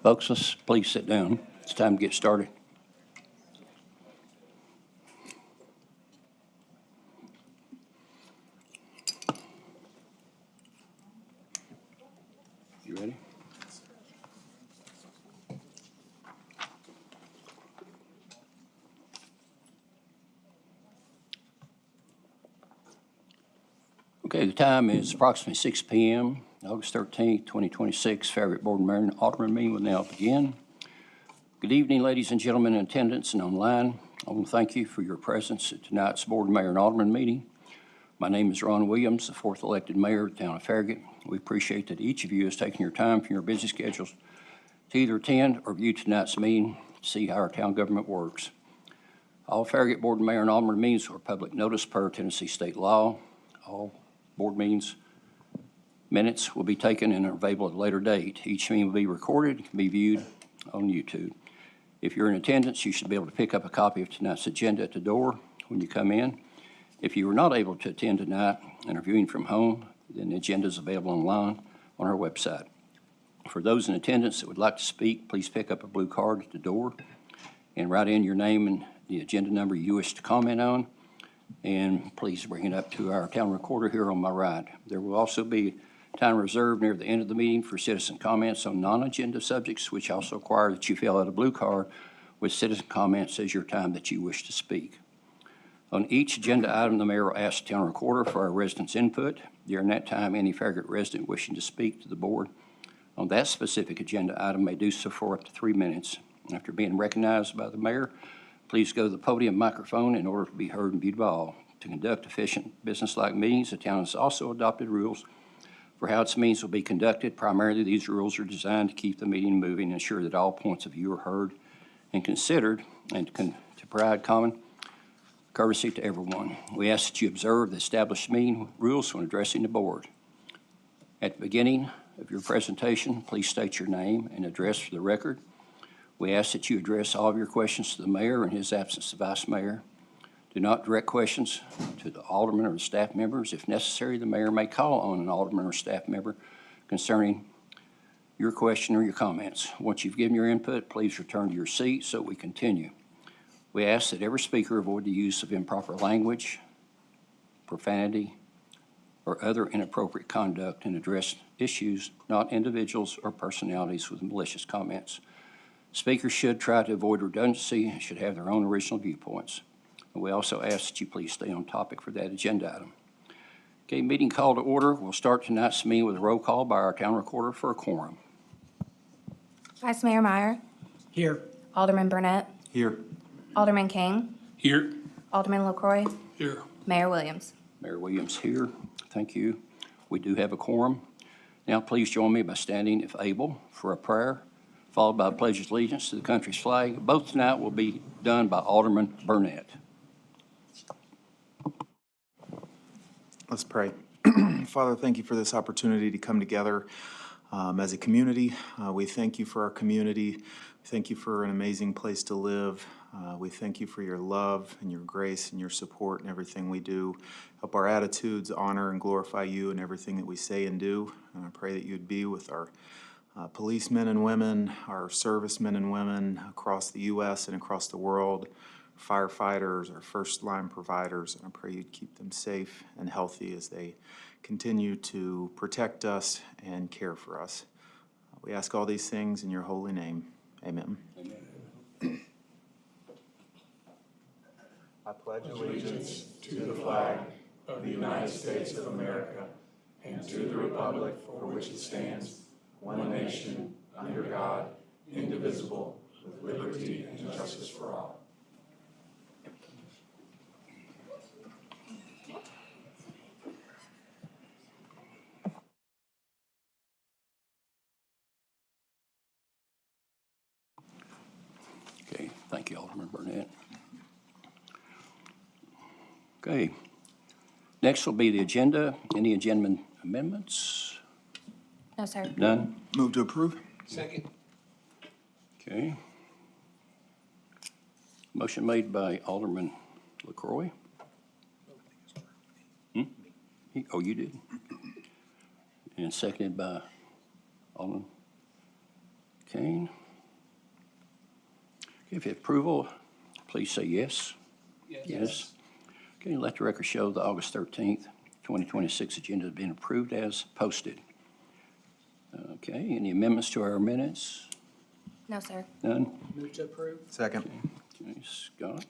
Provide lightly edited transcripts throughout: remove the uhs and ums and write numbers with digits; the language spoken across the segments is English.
Folks, let's please sit down. It's time to get started. You ready? Okay, the time is approximately 6 p.m., August 13th, 2026. Farragut Board of Mayor and Aldermen meeting will now begin. Good evening, ladies and gentlemen in attendance and online. I want to thank you for your presence at tonight's Board of Mayor and Aldermen meeting. My name is Ron Williams, the fourth elected mayor of the town of Farragut. We appreciate that each of you has taken your time from your busy schedules to either attend or view tonight's meeting to see how our town government works. All Farragut Board of Mayor and Aldermen meetings are public notice per Tennessee state law. All board meetings minutes will be taken and are available at a later date. Each meeting will be recorded and can be viewed on YouTube. If you're in attendance, you should be able to pick up a copy of tonight's agenda at the door when you come in. If you were not able to attend tonight and are viewing from home, then the agenda is available online on our website. For those in attendance that would like to speak, please pick up a blue card at the door and write in your name and the agenda number you wish to comment on. And please bring it up to our town recorder here on my right. There will also be time reserved near the end of the meeting for citizen comments on non-agenda subjects, which also require that you fill out a blue card with citizen comments as your time that you wish to speak. On each agenda item, the mayor will ask the town recorder for our residents' input. During that time, any Farragut resident wishing to speak to the board on that specific agenda item may do so for up to 3 minutes. After being recognized by the mayor, please go to the podium microphone in order to be heard and viewed by all. To conduct efficient business-like meetings, the town has also adopted rules for how its meetings will be conducted. Primarily, these rules are designed to keep the meeting moving and ensure that all points of view are heard and considered, and to provide common courtesy to everyone. We ask that you observe the established meeting rules when addressing the board. At the beginning of your presentation, please state your name and address for the record. We ask that you address all of your questions to the mayor in his absence, the vice mayor. Do not direct questions to the alderman or the staff members. If necessary, the mayor may call on an alderman or staff member concerning your question or your comments. Once you've given your input, please return to your seat so we continue. We ask that every speaker avoid the use of improper language, profanity, or other inappropriate conduct and address issues, not individuals or personalities with malicious comments. Speakers should try to avoid redundancy and should have their own original viewpoints. And we also ask that you please stay on topic for that agenda item. Okay, meeting call to order. We'll start tonight's meeting with a roll call by our town recorder for a quorum. Vice Mayor Meyer. Here. Alderman Burnett. Here. Alderman King. Here. Alderman LaCroix. Here. Mayor Williams. Mayor Williams here. Thank you. We do have a quorum. Now please join me by standing, if able, for a prayer, followed by a pledge of allegiance to the country's flag. Both tonight will be done by Alderman Burnett. Let's pray. Father, thank you for this opportunity to come together as a community. We thank you for our community. Thank you for an amazing place to live. We thank you for your love and your grace and your support in everything we do. Help our attitudes honor and glorify you in everything that we say and do. And I pray that you'd be with our policemen and women, our servicemen and women across the U.S. and across the world, firefighters, our first-line providers, and I pray you'd keep them safe and healthy as they continue to protect us and care for us. We ask all these things in your holy name. Amen. Amen. I pledge allegiance to the flag of the United States of America and to the republic for which it stands, one nation, under God, indivisible, with liberty and justice for all. Okay, thank you, Alderman Burnett. Okay, next will be the agenda. Any agenda amendments? No, sir. None? Move to approve. Second. Okay. Motion made by Alderman LaCroix. Oh, you did? And seconded by Alderman Kane. Okay, if you have approval, please say yes. Yes. Okay, let the record show the August 13th, 2026 agenda has been approved as posted. Okay, any amendments to our minutes? No, sir. None? Move to approve. Second. Okay, Scott.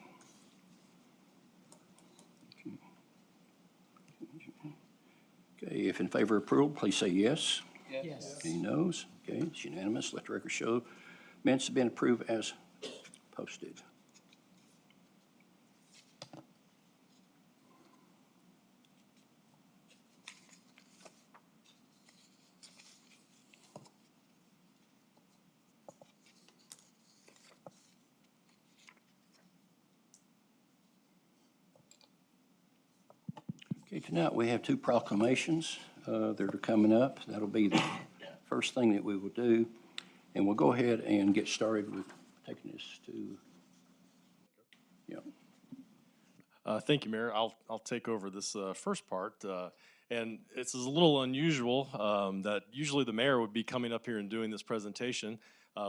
Okay, if in favor of approval, please say yes. Yes. Any noes? Okay, it's unanimous. Let the record show minutes have been approved as posted. Okay, tonight we have two proclamations that are coming up. That'll be the first thing that we will do. And we'll go ahead and get started with taking this to, Thank you, Mayor. I'll take over this first part. And it's a little unusual that usually the mayor would be coming up here and doing this presentation,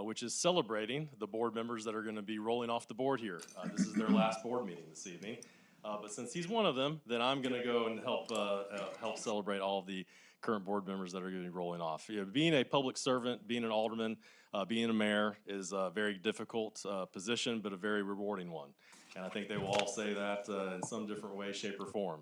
which is celebrating the board members that are going to be rolling off the board here. This is their last board meeting this evening. But since he's one of them, then I'm going to go and help celebrate all of the current board members that are going to be rolling off. You know, being a public servant, being an alderman, being a mayor is a very difficult position, but a very rewarding one. And I think they will all say that in some different way, shape, or form.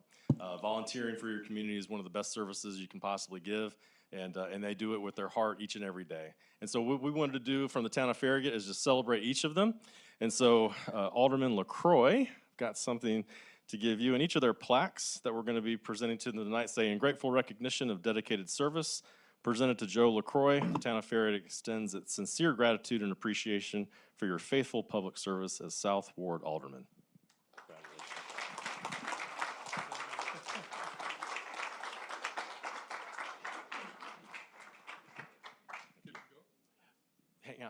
Volunteering for your community is one of the best services you can possibly give, and they do it with their heart each and every day. And so what we wanted to do from the town of Farragut is just celebrate each of them. And so Alderman LaCroix got something to give you, and each of their plaques that we're going to be presenting to them tonight say, in grateful recognition of dedicated service, presented to Joe LaCroix, the town of Farragut extends its sincere gratitude and appreciation for your faithful public service as South Ward Alderman.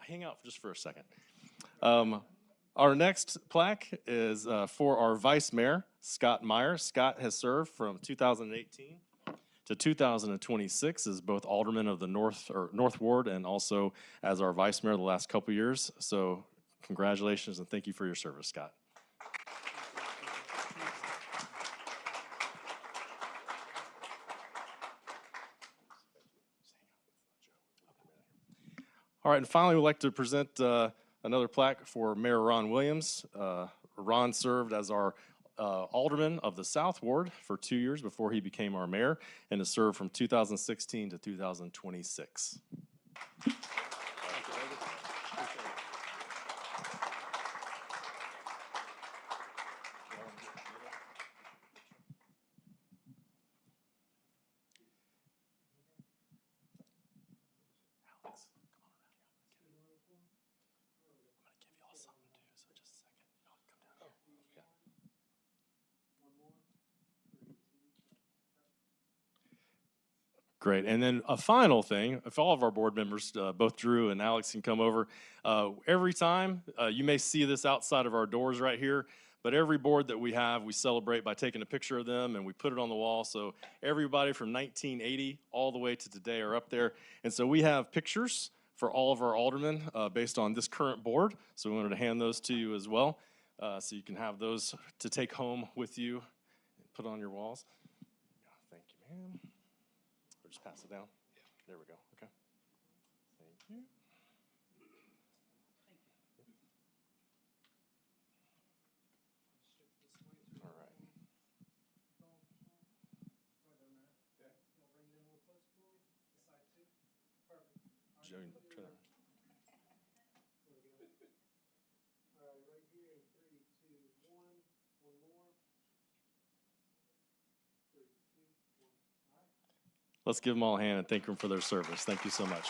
Hang out just for a second. Our next plaque is for our Vice Mayor, Scott Meyer. Scott has served from 2018 to 2026 as both Alderman of the North Ward and also as our Vice Mayor the last couple years. So congratulations and thank you for your service, Scott. All right, and finally, we'd like to present another plaque for Mayor Ron Williams. Ron served as our Alderman of the South Ward for 2 years before he became our mayor, and has served from 2016 to 2026. Great. And then a final thing, if all of our board members, both Drew and Alex, can come over, every time, you may see this outside of our doors right here, but every board that we have, we celebrate by taking a picture of them and we put it on the wall. So everybody from 1980 all the way to today are up there. And so we have pictures for all of our aldermen based on this current board. So we wanted to hand those to you as well. So you can have those to take home with you and put on your walls. Thank you, ma'am. Just pass it down. There we go. Okay. Thank you. All right. Joe, turn that. Let's give them all a hand and thank them for their service. Thank you so much.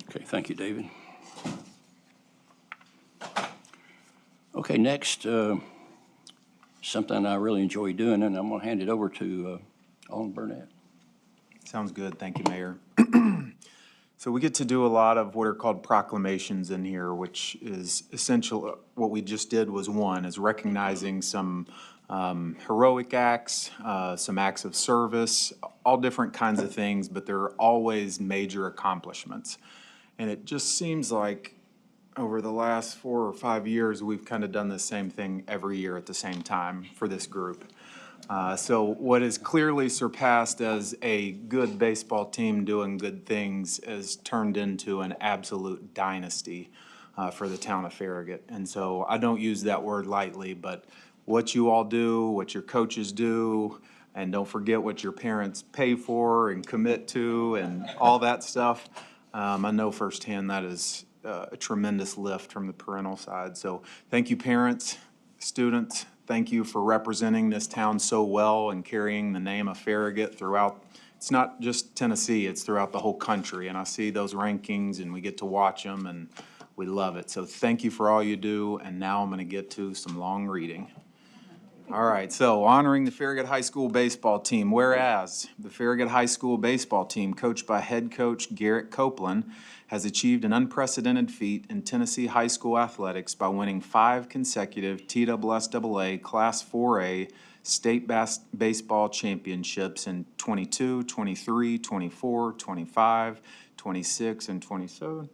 Okay, thank you, David. Okay, next, something I really enjoy doing, and I'm going to hand it over to Alderman Burnett. Sounds good. Thank you, Mayor. So we get to do a lot of what are called proclamations in here, which is essential. What we just did was one, is recognizing some heroic acts, some acts of service, all different kinds of things, but they're always major accomplishments. And it just seems like over the last 4 or 5 years, we've kind of done the same thing every year at the same time for this group. So what is clearly surpassed as a good baseball team doing good things has turned into an absolute dynasty for the town of Farragut. And so I don't use that word lightly, but what you all do, what your coaches do, and don't forget what your parents pay for and commit to and all that stuff, I know firsthand that is a tremendous lift from the parental side. So thank you, parents, students. Thank you for representing this town so well and carrying the name of Farragut throughout. It's not just Tennessee, it's throughout the whole country. And I see those rankings and we get to watch them and we love it. So thank you for all you do. And now I'm going to get to some long reading. All right, so honoring the Farragut High School baseball team. Whereas the Farragut High School baseball team, coached by head coach Garrett Copeland, has achieved an unprecedented feat in Tennessee high school athletics by winning 5 consecutive TSSAA Class 4A state baseball championships in 22, 23, 24, 25, 26, and 27.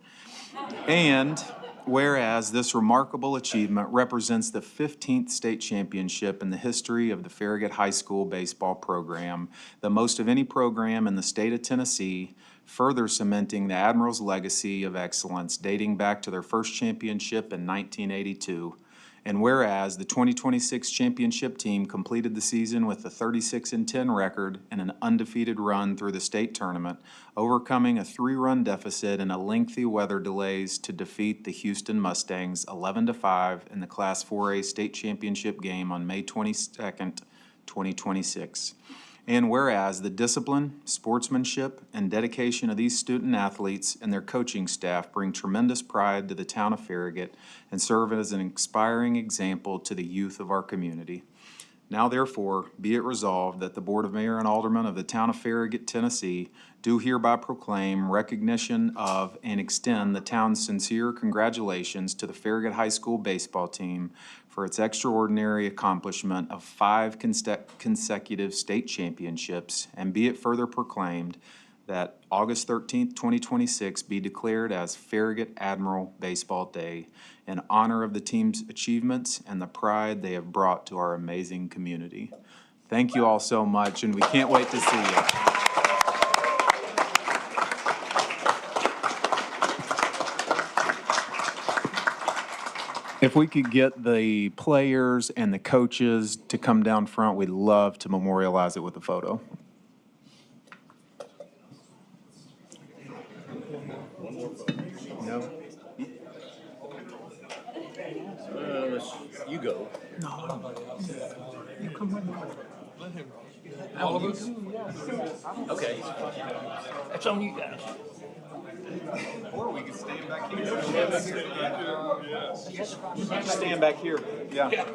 And whereas this remarkable achievement represents the 15th state championship in the history of the Farragut High School baseball program, the most of any program in the state of Tennessee, further cementing the Admirals' legacy of excellence dating back to their first championship in 1982. And whereas the 2026 championship team completed the season with a 36-10 record and an undefeated run through the state tournament, overcoming a 3-run deficit and a lengthy weather delays to defeat the Houston Mustangs 11-5 in the Class 4A state championship game on May 22nd, 2026. And whereas the discipline, sportsmanship, and dedication of these student athletes and their coaching staff bring tremendous pride to the town of Farragut and serve as an inspiring example to the youth of our community. Now therefore, be it resolved that the Board of Mayor and Aldermen of the town of Farragut, Tennessee, do hereby proclaim recognition of and extend the town's sincere congratulations to the Farragut High School baseball team for its extraordinary accomplishment of 5 consecutive state championships, and be it further proclaimed that August 13th, 2026 be declared as Farragut Admiral Baseball Day in honor of the team's achievements and the pride they have brought to our amazing community. Thank you all so much, and we can't wait to see you. If we could get the players and the coaches to come down front, we'd love to memorialize it with a photo. No? You go. You come with me. All of us? Okay. That's on you guys. Or we could stand back here. Stand back here. Yeah.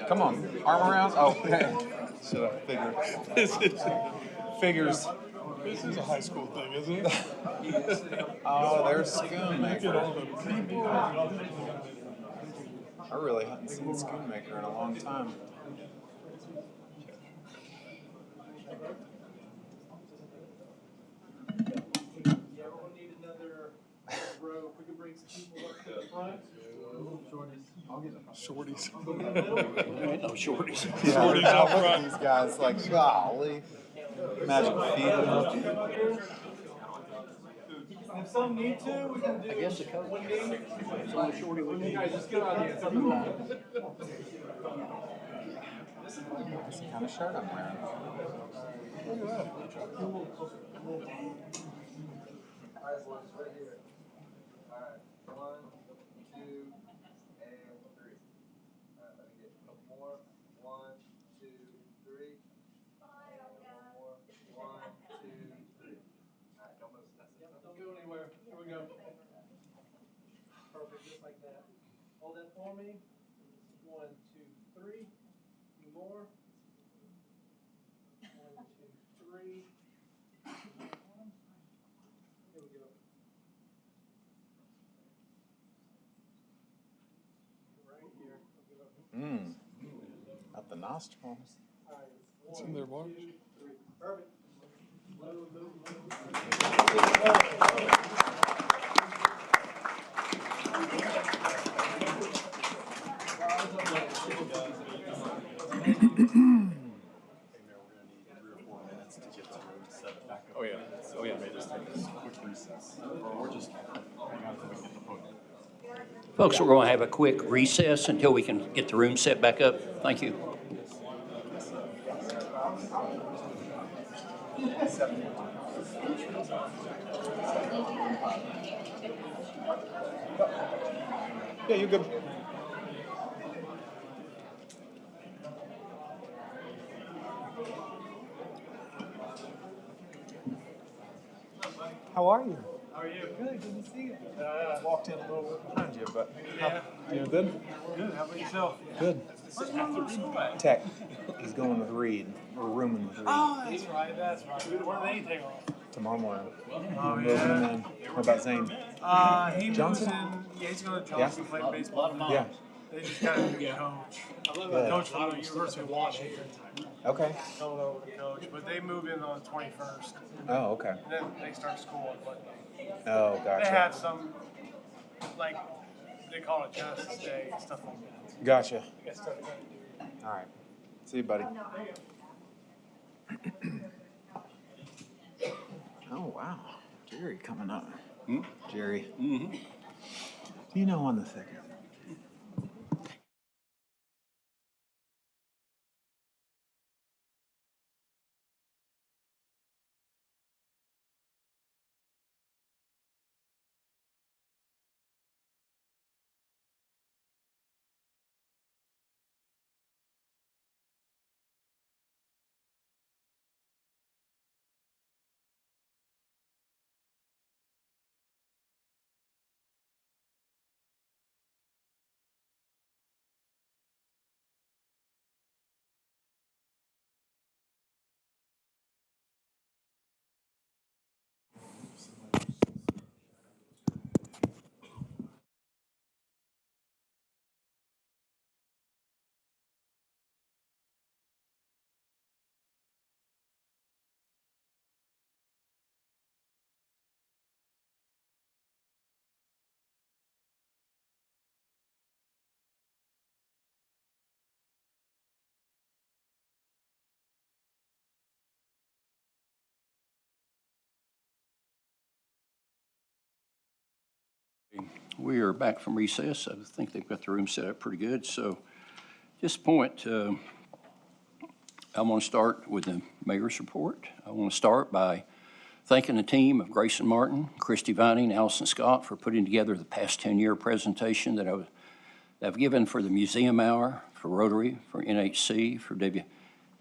Come on, arm around. Oh, okay. Should I figure? Figures. This is a high school thing, isn't it? Oh, there's Schoonmaker. Look at all the people. I really haven't seen Schoonmaker in a long time. Shorties. Ain't no shorties. Yeah, Shorties now out look at front. these guys like, golly. Imagine feeding them. If some need to, we can do. I guess the coach. Some shorty with you guys, just get out here. That's the kind of shirt I'm wearing. Alright, 1, 2, and 3. More. 1, 2, 3. More. 1, 2, 3. All right, don't move. Don't go anywhere. Here we go. Perfect, just like that. Hold that for me. 1, 2, 3. More. 1, 2, 3. Here we go. Right here. Up the nostrils. All right. It's in there, Mark. 1, 2, 3. Perfect. Oh, yeah. Oh, yeah. May just take this quick recess. Or just hang out until we get the podium. Folks, we're going to have a quick recess until we can get the room set back up. Thank you. Yeah, you're good. How are you? How are you? Good. Good to see you. Walked in a little bit behind you, but Yeah. you good? Good. How about yourself? Good. Tech. He's going with Reed. We're rooming with Reed Oh, that's right. That's right. Where do they take off? tomorrow morning. Oh, Moving him in. How about Zane? He moves Johnson? in. Yeah, he's going to Johnson play baseball. Yeah. They just got a new coach. Good. Coach from the University of Washington. Okay. Coming over to coach, but they move in on the 21st. Oh, okay. And then they start school on Monday. Oh, They gotcha. have some, like, they call it Genesis Day and stuff like that. Gotcha. They got stuff they got to do. All right. See you, buddy. Oh, wow. Jerry coming up. Jerry. Mm-hmm. You know on the second. We are back from recess. I think they've got the room set up pretty good. So at this point, I want to start with the mayor's report. I want to start by thanking the team of Grayson Martin, Christy Vining, Allison Scott for putting together the past 10-year presentation that I've given for the Museum Hour, for Rotary, for NHC, for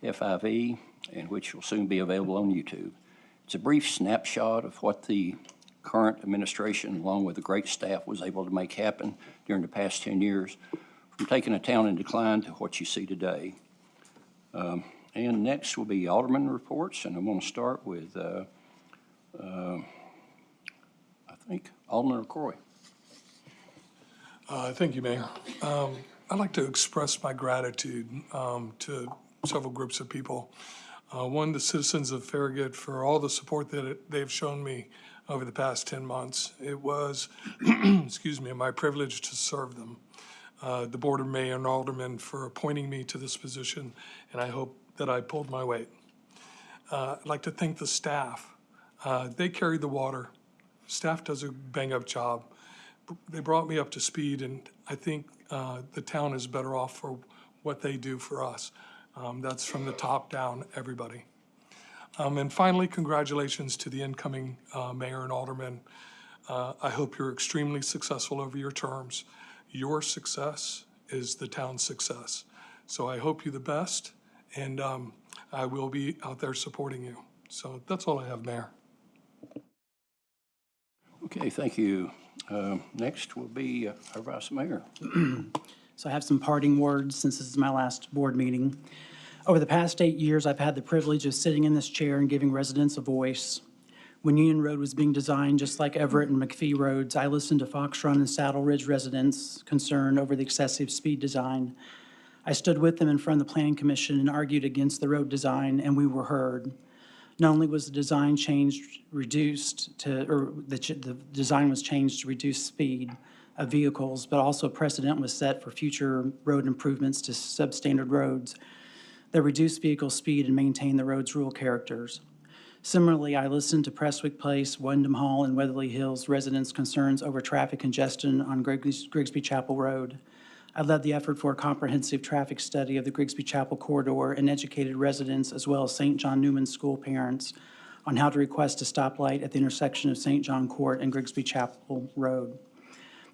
WFIV, and which will soon be available on YouTube. It's a brief snapshot of what the current administration, along with the great staff, was able to make happen during the past 10 years, from taking a town in decline to what you see today. And next will be Alderman reports, and I'm going to start with, I think, Alderman LaCroix. Thank you, Mayor. I'd like to express my gratitude to several groups of people. One, the citizens of Farragut for all the support that they've shown me over the past 10 months. It was, excuse me, my privilege to serve them. The Board of Mayor and Aldermen for appointing me to this position, and I hope that I pulled my weight. I'd like to thank the staff. They carried the water. Staff does a bang-up job. They brought me up to speed, and I think the town is better off for what they do for us. That's from the top down, everybody. And finally, congratulations to the incoming mayor and aldermen. I hope you're extremely successful over your terms. Your success is the town's success. So I hope you the best, and I will be out there supporting you. So that's all I have, Mayor. Okay, thank you. Next will be our Vice Mayor. So I have some parting words since this is my last board meeting. Over the past 8 years, I've had the privilege of sitting in this chair and giving residents a voice. When Union Road was being designed, just like Everett and McPhee Roads, I listened to Fox Run and Saddle Ridge residents' concern over the excessive speed design. I stood with them in front of the Planning Commission and argued against the road design, and we were heard. Not only was the design the design was changed to reduce speed of vehicles, but also precedent was set for future road improvements to substandard roads that reduce vehicle speed and maintain the road's rural characters. Similarly, I listened to Prestwick Place, Wyndham Hall, and Weatherly Hills residents' concerns over traffic congestion on Grigsby Chapel Road. I led the effort for a comprehensive traffic study of the Grigsby Chapel corridor and educated residents as well as St. John Newman school parents on how to request a stoplight at the intersection of St. John Court and Grigsby Chapel Road.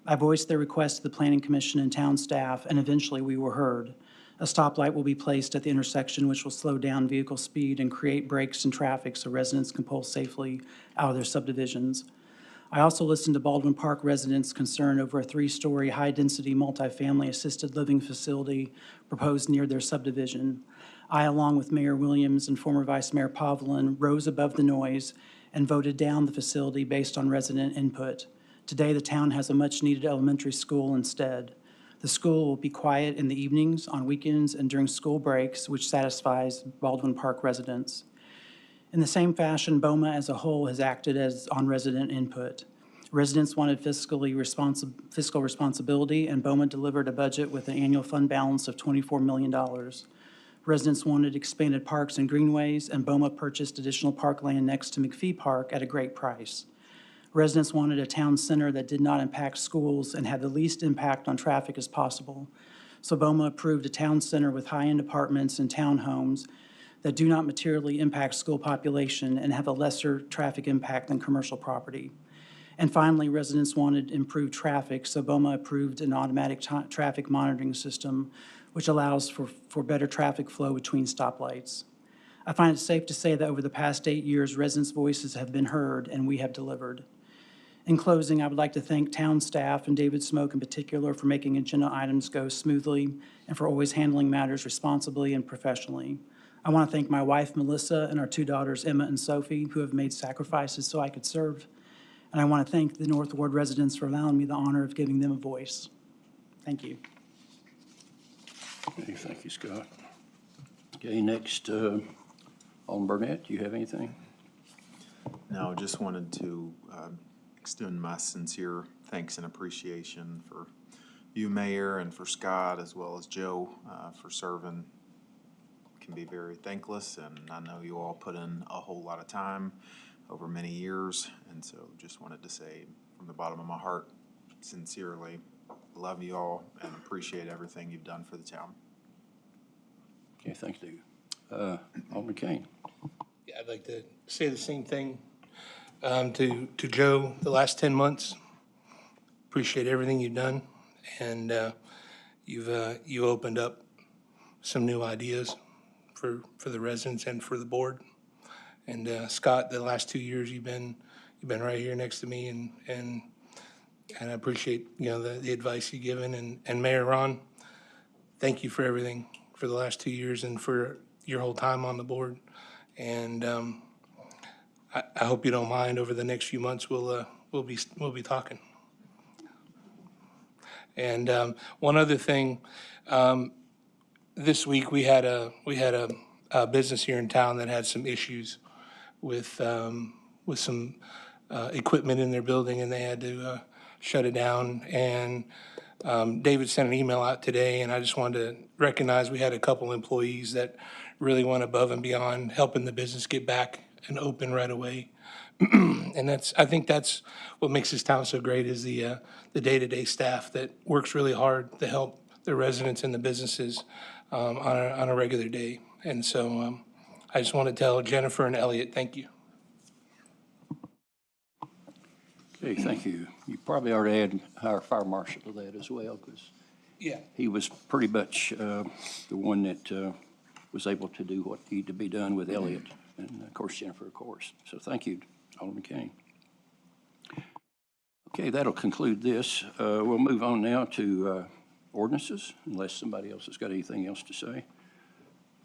I voiced their request to the Planning Commission and town staff, and eventually we were heard. A stoplight will be placed at the intersection, which will slow down vehicle speed and create breaks in traffic so residents can pull safely out of their subdivisions. I also listened to Baldwin Park residents' concern over a 3-story, high-density multifamily assisted living facility proposed near their subdivision. I, along with Mayor Williams and former Vice Mayor Pavlin, rose above the noise and voted down the facility based on resident input. Today, the town has a much-needed elementary school instead. The school will be quiet in the evenings, on weekends, and during school breaks, which satisfies Baldwin Park residents. In the same fashion, BOMA as a whole has acted as on resident input. Residents wanted fiscal responsibility, and BOMA delivered a budget with an annual fund balance of $24 million. Residents wanted expanded parks and greenways, and BOMA purchased additional parkland next to McPhee Park at a great price. Residents wanted a town center that did not impact schools and had the least impact on traffic as possible. So BOMA approved a town center with high-end apartments and townhomes that do not materially impact school population and have a lesser traffic impact than commercial property. And finally, residents wanted improved traffic, so BOMA approved an automatic traffic monitoring system, which allows for better traffic flow between stoplights. I find it safe to say that over the past 8 years, residents' voices have been heard and we have delivered. In closing, I would like to thank town staff and David Smoke in particular for making agenda items go smoothly and for always handling matters responsibly and professionally. I want to thank my wife, Melissa, and our 2 daughters, Emma and Sophie, who have made sacrifices so I could serve. And I want to thank the North Ward residents for allowing me the honor of giving them a voice. Thank you. Okay, thank you, Scott. Okay, next, Alderman Burnett, do you have anything? No, just wanted to extend my sincere thanks and appreciation for you, Mayor, and for Scott, as well as Joe, for serving. Can be very thankless, and I know you all put in a whole lot of time over many years, and so just wanted to say from the bottom of my heart, sincerely, love you all and appreciate everything you've done for the town. Okay, thank you. Alderman Kane. Yeah, I'd like to say the same thing to Joe. The last 10 months, appreciate everything you've done, and you opened up some new ideas for the residents and for the board. And Scott, the last 2 years you've been right here next to me, and I appreciate the advice you've given. And Mayor Ron, thank you for everything for the last 2 years and for your whole time on the board. And I hope you don't mind. Over the next few months, we'll be talking. And one other thing, this week we had a business here in town that had some issues with some equipment in their building, and they had to shut it down. And David sent an email out today, and I just wanted to recognize we had a couple employees that really went above and beyond helping the business get back and open right away. And I think that's what makes this town so great, is the day-to-day staff that works really hard to help the residents and the businesses on a regular day. And so I just want to tell Jennifer and Elliot, thank you. Okay, thank you. You probably already had our fire marshal to that as well, because Yeah. he was pretty much the one that was able to do what needed to be done with Elliot and, of course, Jennifer, of course. So thank you, Alderman Kane. Okay, that'll conclude this. We'll move on now to ordinances, unless somebody else has got anything else to say.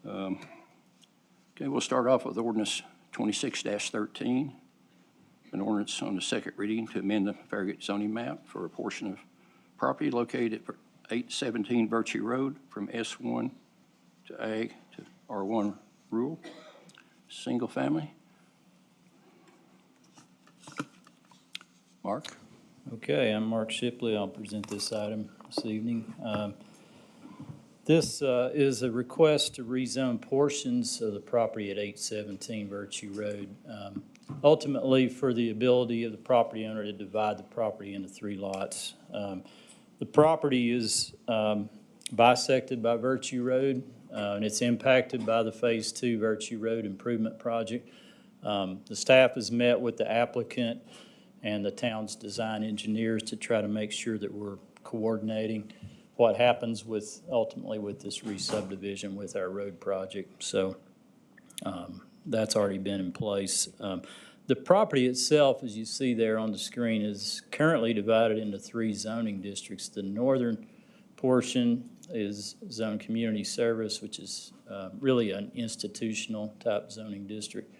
Okay, we'll start off with ordinance 26-13, an ordinance on the second reading to amend the Farragut zoning map for a portion of property located at 817 Virtue Road from S1 to Ag to R1 rural, single family. Mark? Okay, I'm Mark Shipley. I'll present this item this evening. This is a request to rezone portions of the property at 817 Virtue Road, ultimately for the ability of the property owner to divide the property into 3 lots. The property is bisected by Virtue Road, and it's impacted by the Phase 2 Virtue Road Improvement Project. The staff has met with the applicant and the town's design engineers to try to make sure that we're coordinating what happens with, ultimately with this re-subdivision with our road project. So that's already been in place. The property itself, as you see there on the screen, is currently divided into 3 zoning districts. The northern portion is zone community service, which is really an institutional type zoning district.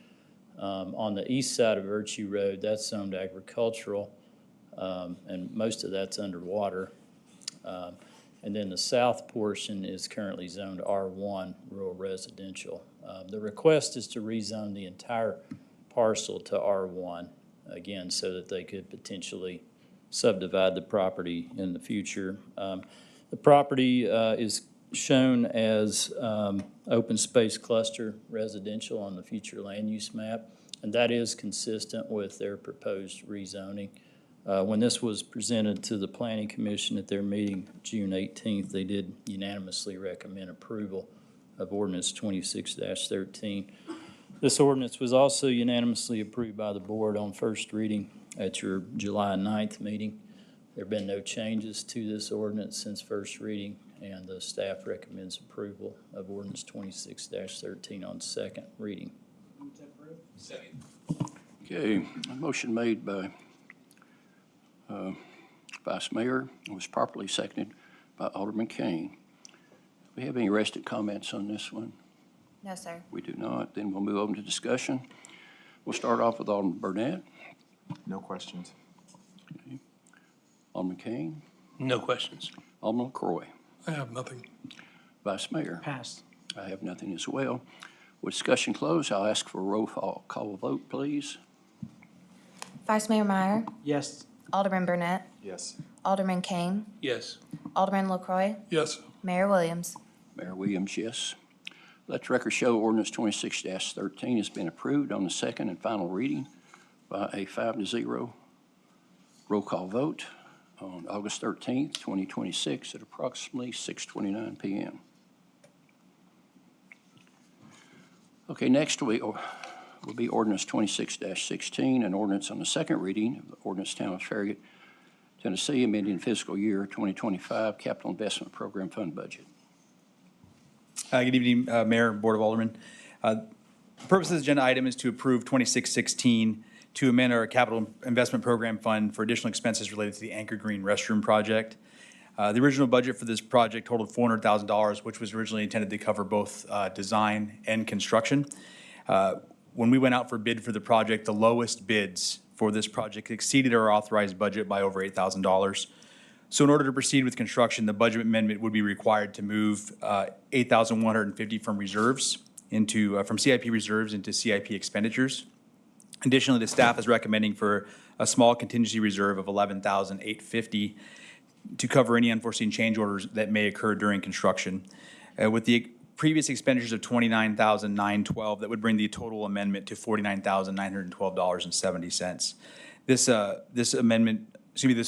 On the east side of Virtue Road, that's zoned agricultural, and most of that's underwater. And then the south portion is currently zoned R1, rural residential. The request is to rezone the entire parcel to R1, again, so that they could potentially subdivide the property in the future. The property is shown as open space cluster residential on the future land use map, and that is consistent with their proposed rezoning. When this was presented to the Planning Commission at their meeting June 18th, they did unanimously recommend approval of ordinance 26-13. This ordinance was also unanimously approved by the board on first reading at your July 9th meeting. There have been no changes to this ordinance since first reading, and the staff recommends approval of ordinance 26-13 on second reading. Second. Okay, a motion made by Vice Mayor and was properly seconded by Alderman Kane. Do we have any rested comments on this one? No, sir. We do not. Then we'll move on to discussion. We'll start off with Alderman Burnett. No questions. Okay. Alderman Kane. No questions. Alderman LaCroy. I have nothing. Vice Mayor. Passed. I have nothing as well. With discussion closed, I'll ask for a roll call vote, please. Vice Mayor Meyer, Yes. Alderman Burnett, Yes. Alderman Kane, Yes. Alderman LaCroy, Yes. Mayor Williams. Mayor Williams, yes. Let the record show ordinance 26-13 has been approved on the second and final reading by a 5-0 roll call vote on August 13th, 2026 at approximately 6:29 p.m. Okay, next will be ordinance 26-16, an ordinance on the second reading of the ordinance Town of Farragut, Tennessee, amending fiscal year 2025 capital investment program fund budget. Good evening, Mayor and Board of Aldermen. The purpose of this agenda item is to approve 2616 to amend our capital investment program fund for additional expenses related to the Anchor Green restroom project. The original budget for this project totaled $400,000, which was originally intended to cover both design and construction. When we went out for bid for the project, the lowest bids for this project exceeded our authorized budget by over $8,000. So in order to proceed with construction, the budget amendment would be required to move $8,150 from reserves from CIP reserves into CIP expenditures. Additionally, the staff is recommending for a small contingency reserve of $11,850 to cover any unforeseen change orders that may occur during construction. With the previous expenditures of $29,912, that would bring the total amendment to $49,912.70. This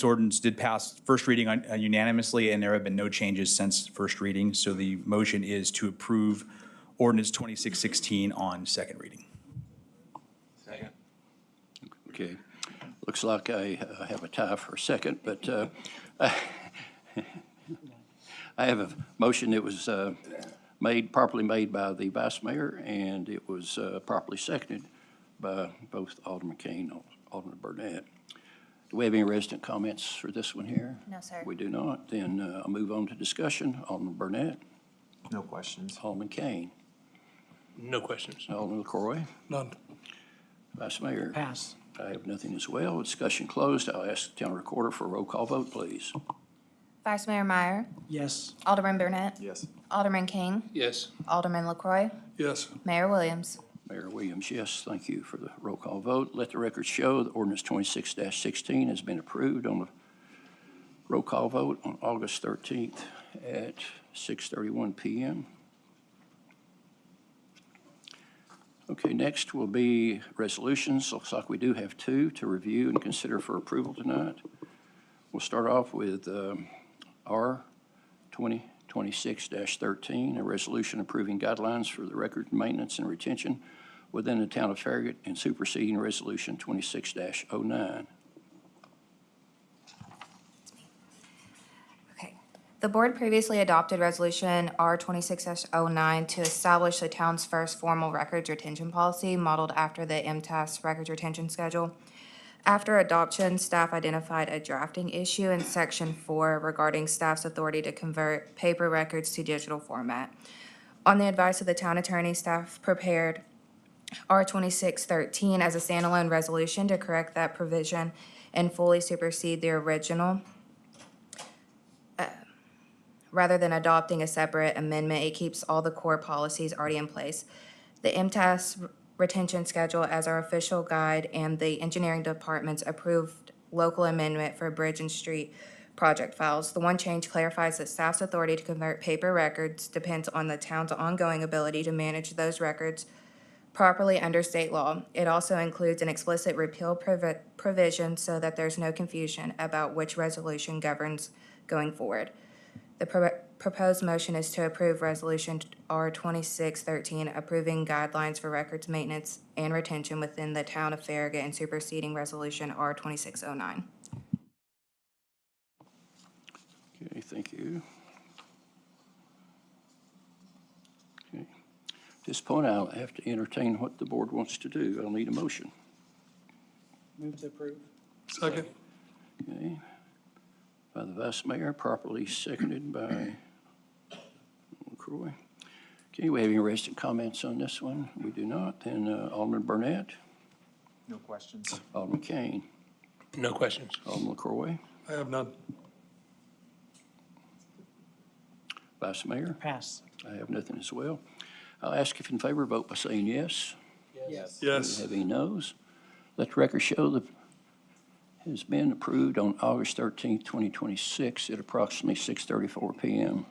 ordinance did pass first reading unanimously, and there have been no changes since first reading. So the motion is to approve ordinance 2616 on second reading. Second. Okay, looks like I have a tie for a second, but I have a motion that was properly made by the vice mayor, and it was properly seconded by both Alderman Kane and Alderman Burnett. Do we have any resident comments for this one here? No, sir. We do not. Then I'll move on to discussion. Alderman Burnett, No questions. Alderman Kane, No questions. Alderman LaCroy, None. Vice Mayor. Pass. I have nothing as well. Discussion closed. I'll ask the town recorder for a roll call vote, please. Vice Mayor Meyer, Yes. Alderman Burnett, Yes. Alderman King, Yes. Alderman LaCroy, Yes. Mayor Williams. Mayor Williams, yes. Thank you for the roll call vote. Let the record show that ordinance 26-16 has been approved on the roll call vote on August 13th at 6:31 p.m. Okay, next will be resolutions. Looks like we do have two to review and consider for approval tonight. We'll start off with R 2026-13, a resolution approving guidelines for the record maintenance and retention within the town of Farragut and superseding resolution 26-09. Okay. The board previously adopted Resolution R 26-09 to establish the town's first formal records retention policy modeled after the MTAS records retention schedule. After adoption, staff identified a drafting issue in Section 4 regarding staff's authority to convert paper records to digital format. On the advice of the town attorney, staff prepared R 26-13 as a standalone resolution to correct that provision and fully supersede the original. Rather than adopting a separate amendment, it keeps all the core policies already in place. The MTAS retention schedule as our official guide and the engineering department's approved local amendment for bridge and street project files. The one change clarifies that staff's authority to convert paper records depends on the town's ongoing ability to manage those records properly under state law. It also includes an explicit repeal provision so that there's no confusion about which resolution governs going forward. The proposed motion is to approve Resolution R 26-13, approving guidelines for records maintenance and retention within the town of Farragut and superseding Resolution R 26-09. Okay, thank you. Okay. At this point, I'll have to entertain what the board wants to do. I'll need a motion. Move to approve. Second. Okay. By the vice mayor, properly seconded by LaCroy. Okay, we have any resident comments on this one? We do not. Then Alderman Burnett, No questions. Alderman Kane, No questions. Alderman LaCroy, I have none. vice mayor. Pass. I have nothing as well. I'll ask if in favor, vote by saying yes. Yes. Do we Yes. have any noes? Let the record show that has been approved on August 13th, 2026 at approximately 6:34 p.m.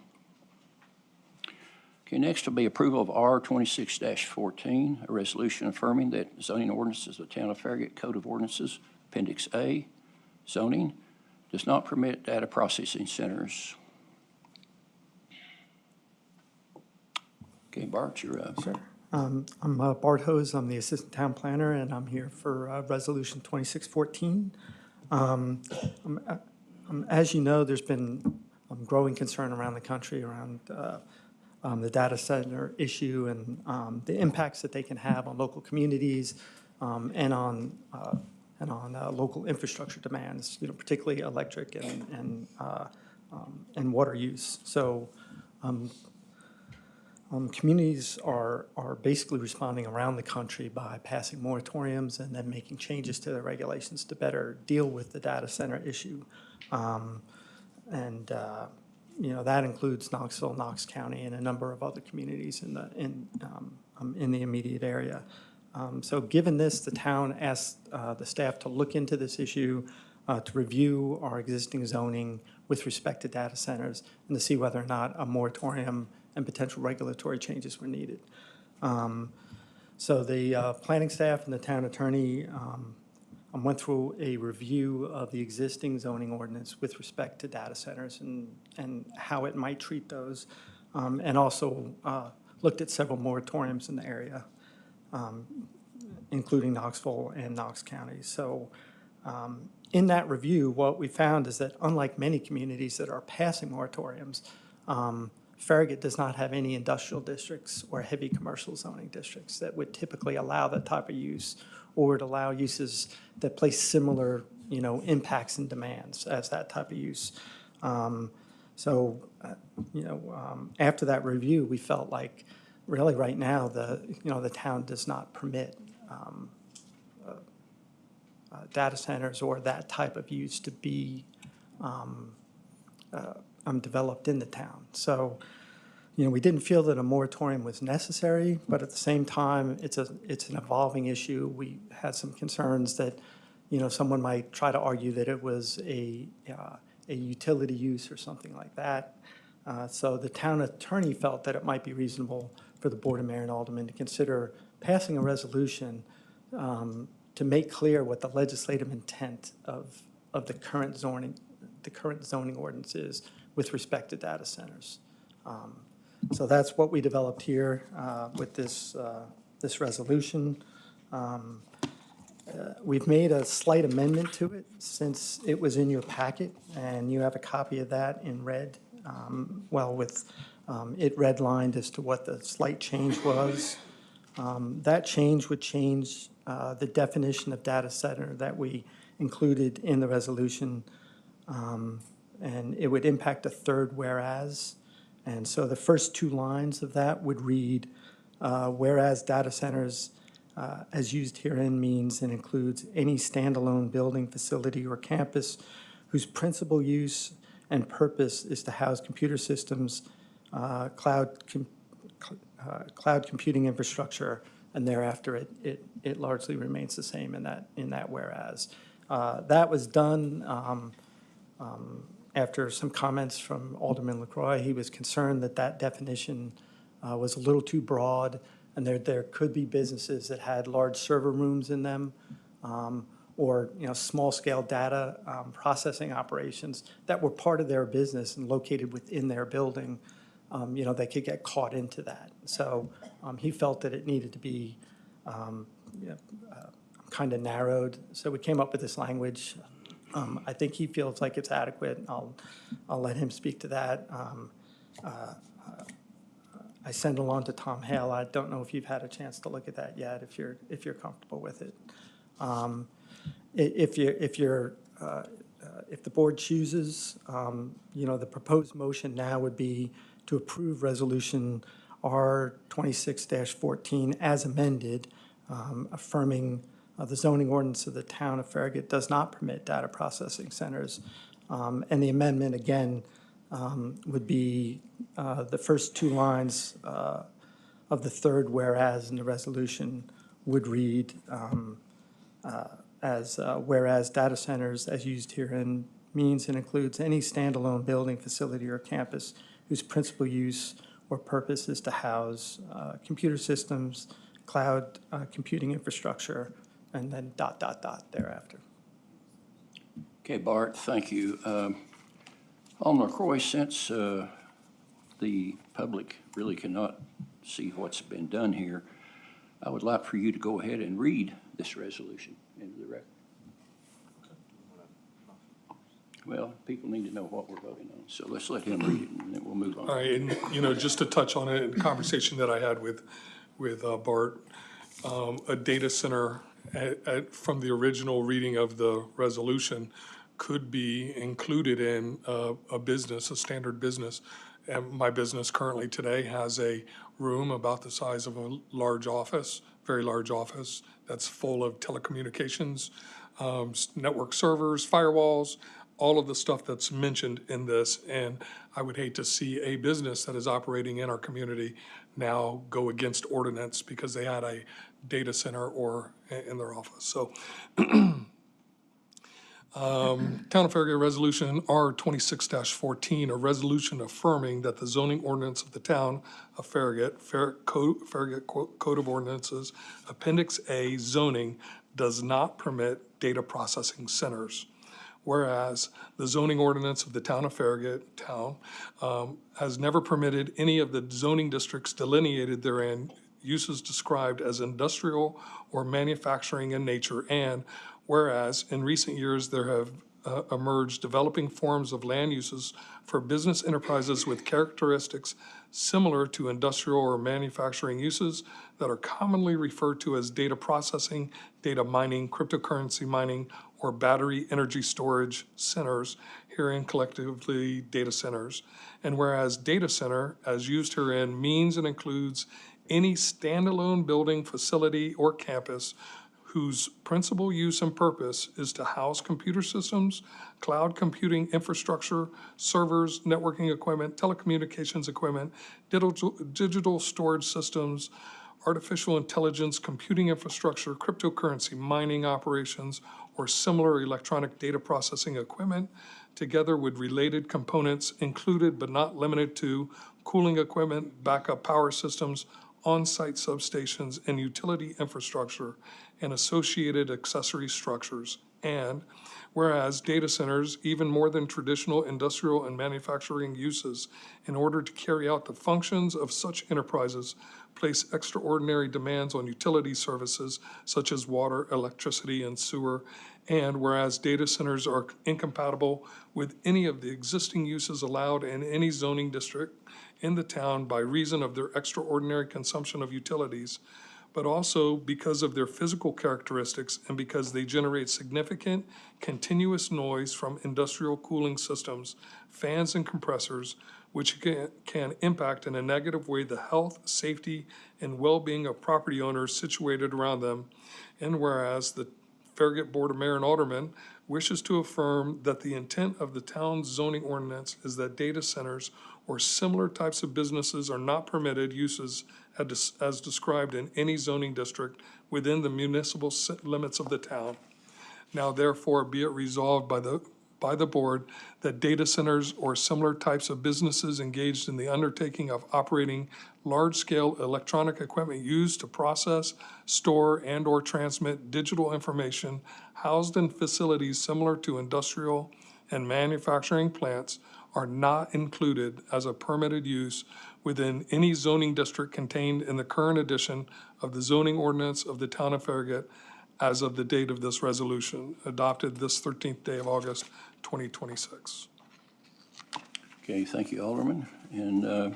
Okay, next will be approval of R 26-14, a resolution affirming that zoning ordinances of the town of Farragut Code of Ordinances, Appendix A, zoning, does not permit data processing centers. Okay, Bart, you're up. Sure. I'm Bart Hose. I'm the Assistant Town Planner, and I'm here for Resolution 2614. As you know, there's been growing concern around the country around the data center issue and the impacts that they can have on local communities and on local infrastructure demands, particularly electric and water use. So communities are basically responding around the country by passing moratoriums and then making changes to their regulations to better deal with the data center issue. That includes Knoxville, Knox County, and a number of other communities in the immediate area. So given this, the town asked the staff to look into this issue, to review our existing zoning with respect to data centers, and to see whether or not a moratorium and potential regulatory changes were needed. So the planning staff and the town attorney went through a review of the existing zoning ordinance with respect to data centers and how it might treat those, and also looked at several moratoriums in the area, including Knoxville and Knox County. So in that review, what we found is that unlike many communities that are passing moratoriums, Farragut does not have any industrial districts or heavy commercial zoning districts that would typically allow that type of use or would allow uses that place similar, impacts and demands as that type of use. After that review, we felt like really right now, the town does not permit data centers or that type of use to be developed in the town. So, we didn't feel that a moratorium was necessary, but at the same time, it's an evolving issue. We had some concerns that, someone might try to argue that it was a utility use or something like that. So the town attorney felt that it might be reasonable for the Board of Mayor and Aldermen to consider passing a resolution to make clear what the legislative intent of the current zoning ordinance is with respect to data centers. So that's what we developed here with this resolution. We've made a slight amendment to it since it was in your packet, and you have a copy of that in red. With it redlined as to what the slight change was. That change would change the definition of data center that we included in the resolution, and it would impact a third whereas. And so the first two lines of that would read, whereas data centers as used herein means and includes any standalone building, facility, or campus whose principal use and purpose is to house computer systems, cloud computing infrastructure, and thereafter it largely remains the same in that whereas. That was done after some comments from Alderman LaCroix. He was concerned that definition was a little too broad, and there could be businesses that had large server rooms in them, or small-scale data processing operations that were part of their business and located within their building. They could get caught into that. So he felt that it needed to be kind of narrowed. So we came up with this language. I think he feels like it's adequate. I'll let him speak to that. I sent along to Tom Hale. I don't know if you've had a chance to look at that yet, if you're comfortable with it. If the board chooses, the proposed motion now would be to approve resolution R 26-14 as amended, affirming the zoning ordinance of the town of Farragut does not permit data processing centers. And the amendment, again, would be the first two lines of the third whereas in the resolution would read as whereas data centers as used herein means and includes any standalone building, facility, or campus whose principal use or purpose is to house computer systems, cloud computing infrastructure, and then ... thereafter. Okay, Bart, thank you. Alderman LaCroix, since the public really cannot see what's been done here, I would like for you to go ahead and read this resolution into the record. Well, people need to know what we're voting on, so let's let him read it, and then we'll move on. All right, and just to touch on it, the conversation that I had with Bart, a data center from the original reading of the resolution could be included in a business, a standard business. And my business currently today has a room about the size of a large office, very large office, that's full of telecommunications, network servers, firewalls, all of the stuff that's mentioned in this. And I would hate to see a business that is operating in our community now go against ordinance because they had a data center or in their office. So Town of Farragut Resolution R 26-14, a resolution affirming that the zoning ordinance of the Town of Farragut, Farragut Code of Ordinances, Appendix A zoning does not permit data processing centers. Whereas the zoning ordinance of the Town of Farragut has never permitted any of the zoning districts delineated therein uses described as industrial or manufacturing in nature, and whereas in recent years there have emerged developing forms of land uses for business enterprises with characteristics similar to industrial or manufacturing uses that are commonly referred to as data processing, data mining, cryptocurrency mining, or battery energy storage centers, herein collectively data centers. And whereas data center, as used herein, means and includes any standalone building, facility, or campus whose principal use and purpose is to house computer systems, cloud computing infrastructure, servers, networking equipment, telecommunications equipment, digital storage systems, artificial intelligence, computing infrastructure, cryptocurrency mining operations, or similar electronic data processing equipment, together with related components included but not limited to cooling equipment, backup power systems, on-site substations, and utility infrastructure and associated accessory structures. And whereas data centers, even more than traditional industrial and manufacturing uses, in order to carry out the functions of such enterprises, place extraordinary demands on utility services such as water, electricity, and sewer. And whereas data centers are incompatible with any of the existing uses allowed in any zoning district in the town by reason of their extraordinary consumption of utilities, but also because of their physical characteristics and because they generate significant continuous noise from industrial cooling systems, fans and compressors, which can impact in a negative way the health, safety, and well-being of property owners situated around them. And whereas the Farragut Board of Mayor and Aldermen wishes to affirm that the intent of the town's zoning ordinance is that data centers or similar types of businesses are not permitted uses as described in any zoning district within the municipal limits of the town. Now therefore be it resolved by the board that data centers or similar types of businesses engaged in the undertaking of operating large-scale electronic equipment used to process, store, and/or transmit digital information housed in facilities similar to industrial and manufacturing plants are not included as a permitted use within any zoning district contained in the current edition of the zoning ordinance of the town of Farragut as of the date of this resolution, adopted this 13th day of August, 2026. Okay, thank you, Alderman. And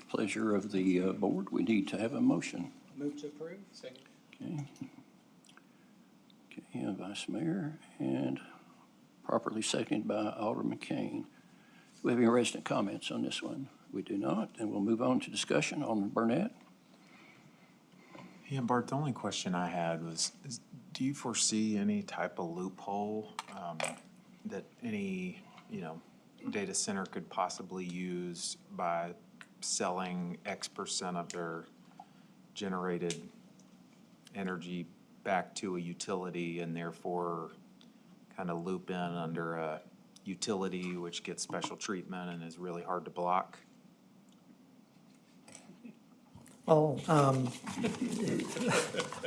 pleasure of the board, we need to have a motion. Move to approve. Second. Okay. Okay, and Vice Mayor, and properly seconded by Alderman Kane. Do we have any resident comments on this one? We do not, and we'll move on to discussion. Alderman Burnett. Yeah, Bart, the only question I had was, do you foresee any type of loophole that any, data center could possibly use by selling X percent of their generated energy back to a utility and therefore kind of loop in under a utility which gets special treatment and is really hard to block? Oh,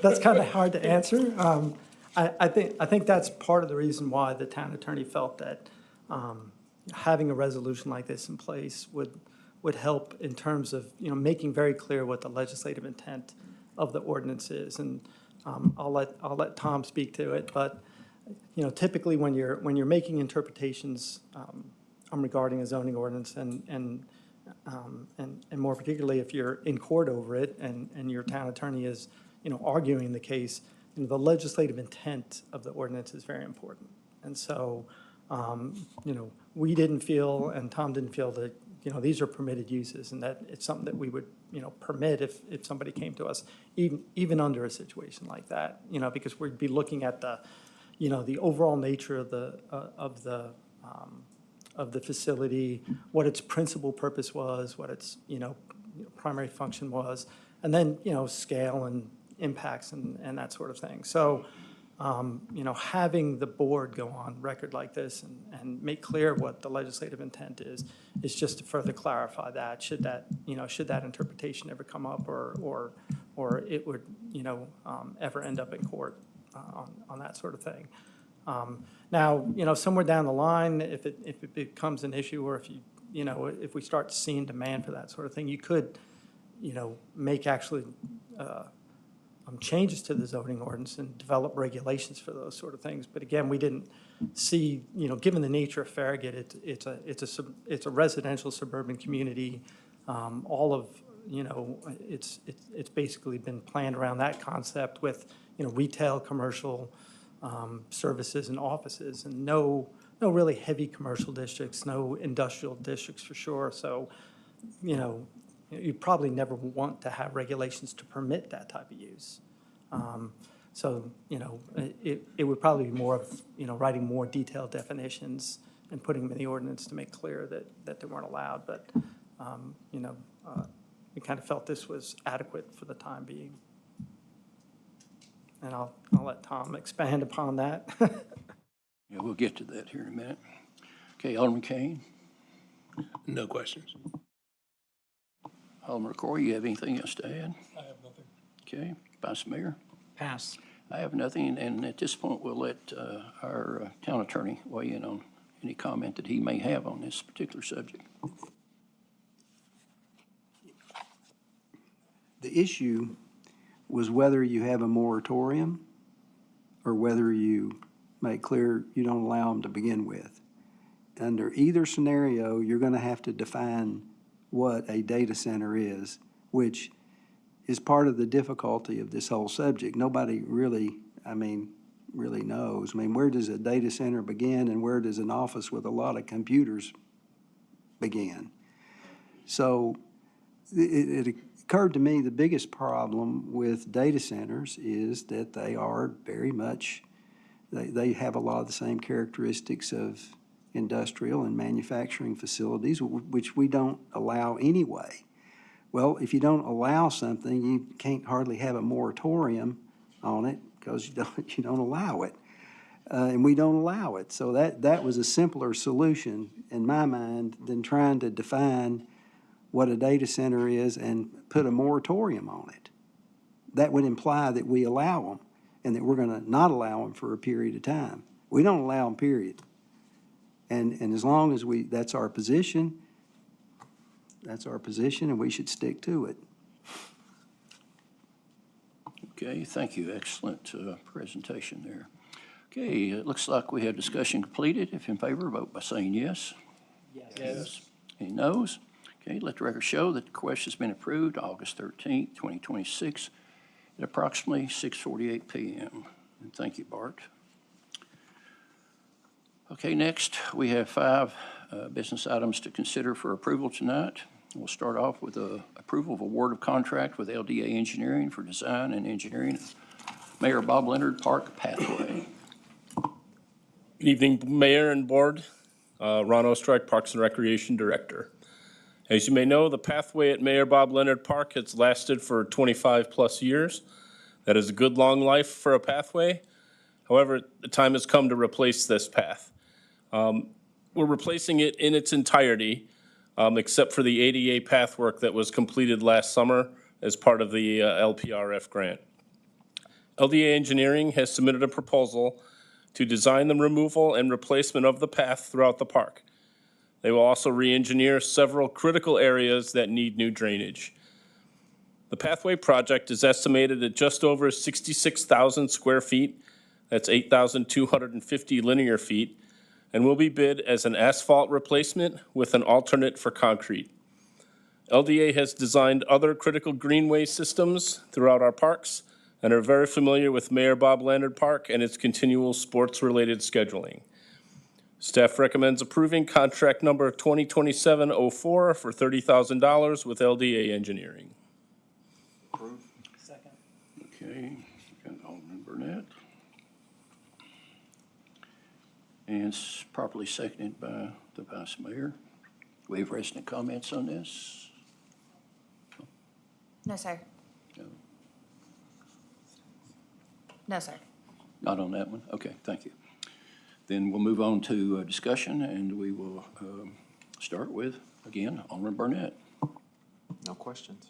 that's kind of hard to answer. I think that's part of the reason why the town attorney felt that having a resolution like this in place would help in terms of, making very clear what the legislative intent of the ordinance is. And I'll let Tom speak to it, but, typically when you're making interpretations regarding a zoning ordinance and more particularly if you're in court over it and your town attorney is, arguing the case, the legislative intent of the ordinance is very important. And so, we didn't feel, and Tom didn't feel that, these are permitted uses and that it's something that we would, permit if somebody came to us, even under a situation like that, because we'd be looking at the, the overall nature of the facility, what its principal purpose was, what its, primary function was, and then, scale and impacts and that sort of thing. So, having the board go on record like this and make clear what the legislative intent is just to further clarify that, should that interpretation ever come up or it would, ever end up in court on that sort of thing. Now, somewhere down the line, if it becomes an issue or if if we start seeing demand for that sort of thing, you could, make actually changes to the zoning ordinance and develop regulations for those sort of things. But again, we didn't see, given the nature of Farragut, it's a residential suburban community. All of, it's basically been planned around that concept with, retail, commercial services and offices, and no really heavy commercial districts, no industrial districts for sure. So, you probably never want to have regulations to permit that type of use. So, it would probably be more of, writing more detailed definitions and putting them in the ordinance to make clear that they weren't allowed. But, we kind of felt this was adequate for the time being. And I'll let Tom expand upon that. Yeah, we'll get to that here in a minute. Okay, Alderman Kane, No questions. Alderman Corey, you have anything else to add? I have nothing. Okay, Vice Mayor? Pass. I have nothing, and at this point, we'll let our town attorney weigh in on any comment that he may have on this particular subject. The issue was whether you have a moratorium or whether you make clear you don't allow them to begin with. Under either scenario, you're going to have to define what a data center is, which is part of the difficulty of this whole subject. Nobody really knows. Where does a data center begin and where does an office with a lot of computers begin? So it occurred to me the biggest problem with data centers is that they are very much, they have a lot of the same characteristics of industrial and manufacturing facilities, which we don't allow anyway. Well, if you don't allow something, you can't hardly have a moratorium on it because you don't allow it. And we don't allow it. So that was a simpler solution in my mind than trying to define what a data center is and put a moratorium on it. That would imply that we allow them and that we're going to not allow them for a period of time. We don't allow them, period. And as long as that's our position, and we should stick to it. Okay, thank you. Excellent presentation there. Okay, it looks like we have discussion completed. If in favor, vote by saying yes. Yes. Any noes? Okay, let the record show that the request has been approved August 13th, 2026 at approximately 6:48 p.m. And thank you, Bart. Okay, next we have 5 business items to consider for approval tonight. We'll start off with approval of award of contract with LDA Engineering for design and engineering of Mayor Bob Leonard Park Pathway. Good evening, Mayor and Board. Ron Ostrike, Parks and Recreation Director. As you may know, the pathway at Mayor Bob Leonard Park has lasted for 25-plus years. That is a good long life for a pathway. However, the time has come to replace this path. We're replacing it in its entirety, except for the ADA path work that was completed last summer as part of the LPRF grant. LDA Engineering has submitted a proposal to design the removal and replacement of the path throughout the park. They will also re-engineer several critical areas that need new drainage. The pathway project is estimated at just over 66,000 square feet. That's 8,250 linear feet, and will be bid as an asphalt replacement with an alternate for concrete. LDA has designed other critical greenway systems throughout our parks and are very familiar with Mayor Bob Leonard Park and its continual sports-related scheduling. Staff recommends approving contract number 2027-04 for $30,000 with LDA Engineering. Second. Okay, got Alderman Burnett. And it's properly seconded by the Vice Mayor. We have resident comments on this? No, sir. No. No, sir. Not on that one? Okay, thank you. Then we'll move on to discussion, and we will start with, again, Alderman Burnett. No questions.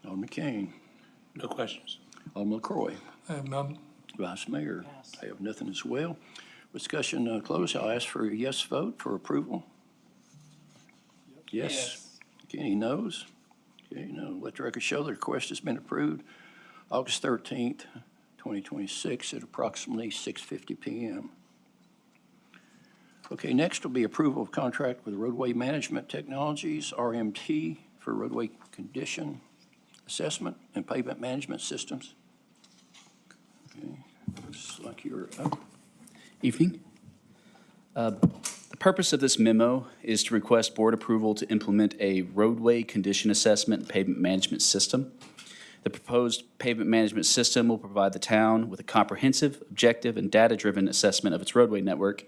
Alderman Kane. No questions. Alderman LaCroy. I have none. Vice Mayor. Pass. I have nothing as well. Discussion closed. I'll ask for a yes vote for approval. Yes. Okay, any noes? Okay, no. Let the record show the request has been approved August 13th, 2026 at approximately 6:50 PM. Okay, next will be approval of contract with Roadway Management Technologies, RMT, for roadway condition assessment and pavement management systems. Okay, looks like you're up. Evening. The purpose of this memo is to request board approval to implement a roadway condition assessment and pavement management system. The proposed pavement management system will provide the town with a comprehensive, objective, and data-driven assessment of its roadway network,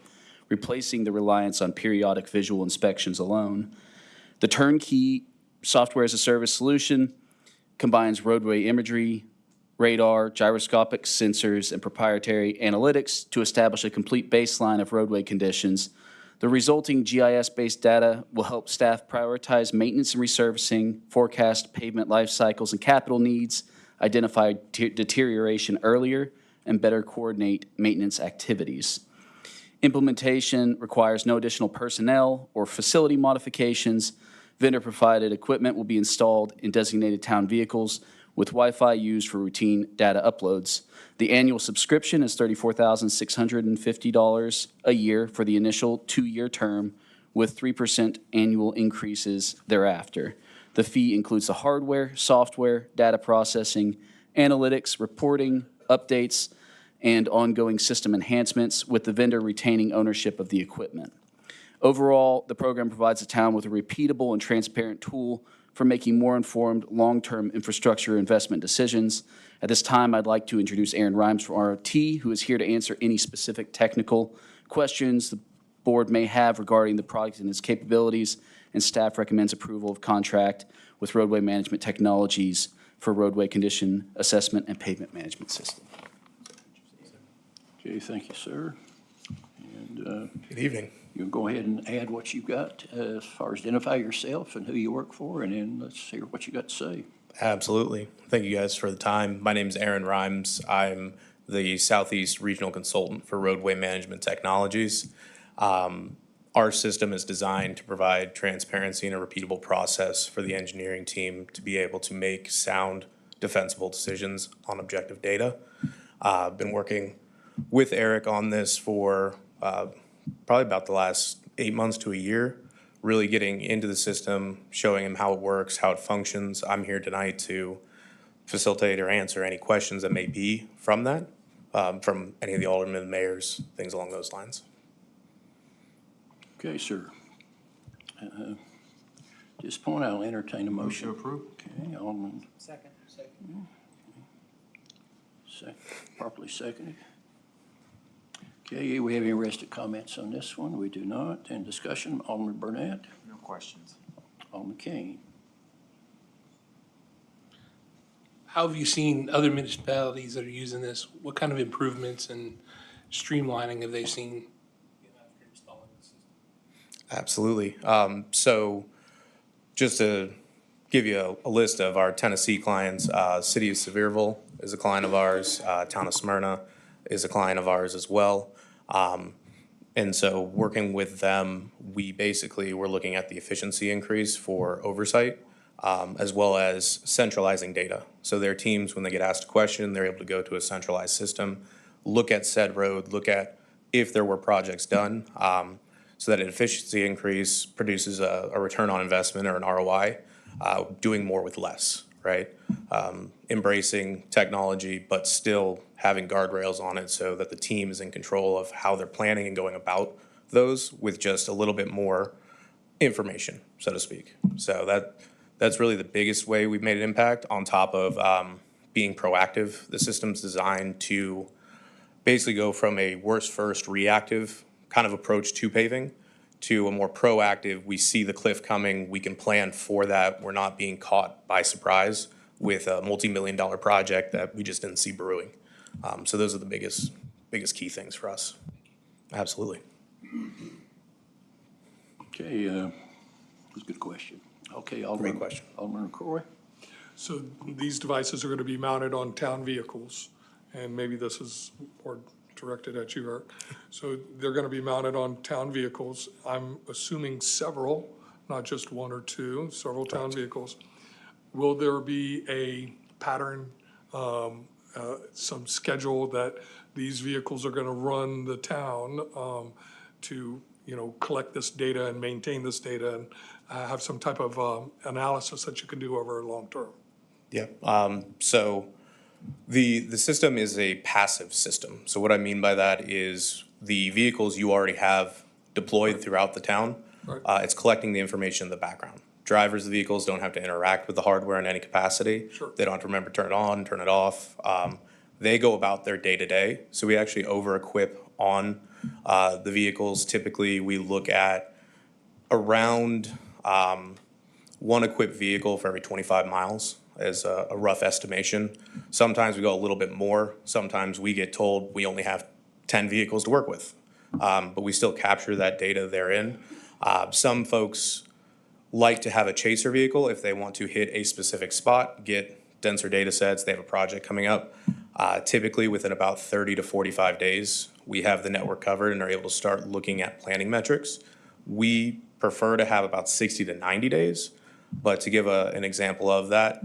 replacing the reliance on periodic visual inspections alone. The turnkey software-as-a-service solution combines roadway imagery, radar, gyroscopic sensors, and proprietary analytics to establish a complete baseline of roadway conditions. The resulting GIS-based data will help staff prioritize maintenance and resurfacing, forecast pavement life cycles and capital needs, identify deterioration earlier, and better coordinate maintenance activities. Implementation requires no additional personnel or facility modifications. Vendor-provided equipment will be installed in designated town vehicles with Wi-Fi used for routine data uploads. The annual subscription is $34,650 a year for the initial 2-year term, with 3% annual increases thereafter. The fee includes the hardware, software, data processing, analytics, reporting, updates, and ongoing system enhancements, with the vendor retaining ownership of the equipment. Overall, the program provides the town with a repeatable and transparent tool for making more informed long-term infrastructure investment decisions. At this time, I'd like to introduce Aaron Rimes from RT, who is here to answer any specific technical questions the board may have regarding the product and its capabilities, and staff recommends approval of contract with Roadway Management Technologies for roadway condition assessment and pavement management system. Okay, thank you, sir. And Good evening. you'll go ahead and add what you've got as far as identify yourself and who you work for, and then let's hear what you got to say. Absolutely. Thank you guys for the time. My name is Aaron Rimes. I'm the Southeast Regional Consultant for Roadway Management Technologies. Our system is designed to provide transparency and a repeatable process for the engineering team to be able to make sound, defensible decisions on objective data. I've been working with Eric on this for probably about the last 8 months to a year, really getting into the system, showing him how it works, how it functions. I'm here tonight to facilitate or answer any questions that may be from that, from any of the aldermen, mayors, things along those lines. Okay, sir. At this point, I'll entertain a motion. Motion to approve. Okay, Alderman. Second. Properly seconded. Okay, we have any rested comments on this one? We do not. And discussion, Alderman Burnett, No questions. Alderman Kane. How have you seen other municipalities that are using this? What kind of improvements and streamlining have they seen after installing the system? Absolutely. So just to give you a list of our Tennessee clients, City of Sevierville is a client of ours. Town of Smyrna is a client of ours as well. And so working with them, we basically were looking at the efficiency increase for oversight, as well as centralizing data. So their teams, when they get asked a question, they're able to go to a centralized system, look at said road, look at if there were projects done, so that an efficiency increase produces a return on investment or an ROI, doing more with less, right? Embracing technology, but still having guardrails on it so that the team is in control of how they're planning and going about those with just a little bit more information, so to speak. So that's really the biggest way we've made an impact, on top of being proactive. The system's designed to basically go from a worst first reactive kind of approach to paving to a more proactive, we see the cliff coming, we can plan for that, we're not being caught by surprise with a multi-million-dollar project that we just didn't see brewing. So those are the biggest key things for us. Absolutely. Okay, that's a good question. Okay, Alderman. Great question. Alderman Croy. So these devices are going to be mounted on town vehicles, and maybe this is more directed at you, Eric. So they're going to be mounted on town vehicles. I'm assuming several, not just one or two, several town vehicles. Will there be a pattern some schedule that these vehicles are going to run the town to, collect this data and maintain this data and have some type of analysis that you can do over a long term. Yeah, so the system is a passive system. So what I mean by that is the vehicles you already have deployed throughout the town, Right. it's collecting the information in the background. Drivers of the vehicles don't have to interact with the hardware in any capacity. Sure. They don't have to remember to turn it on, turn it off. They go about their day-to-day, so we actually over-equip on the vehicles. Typically, we look at around one equipped vehicle for every 25 miles as a rough estimation. Sometimes we go a little bit more. Sometimes we get told we only have 10 vehicles to work with. But we still capture that data therein. Some folks like to have a chaser vehicle if they want to hit a specific spot, get denser data sets, they have a project coming up. Typically within about 30 to 45 days, we have the network covered and are able to start looking at planning metrics. We prefer to have about 60 to 90 days, but to give an example of that,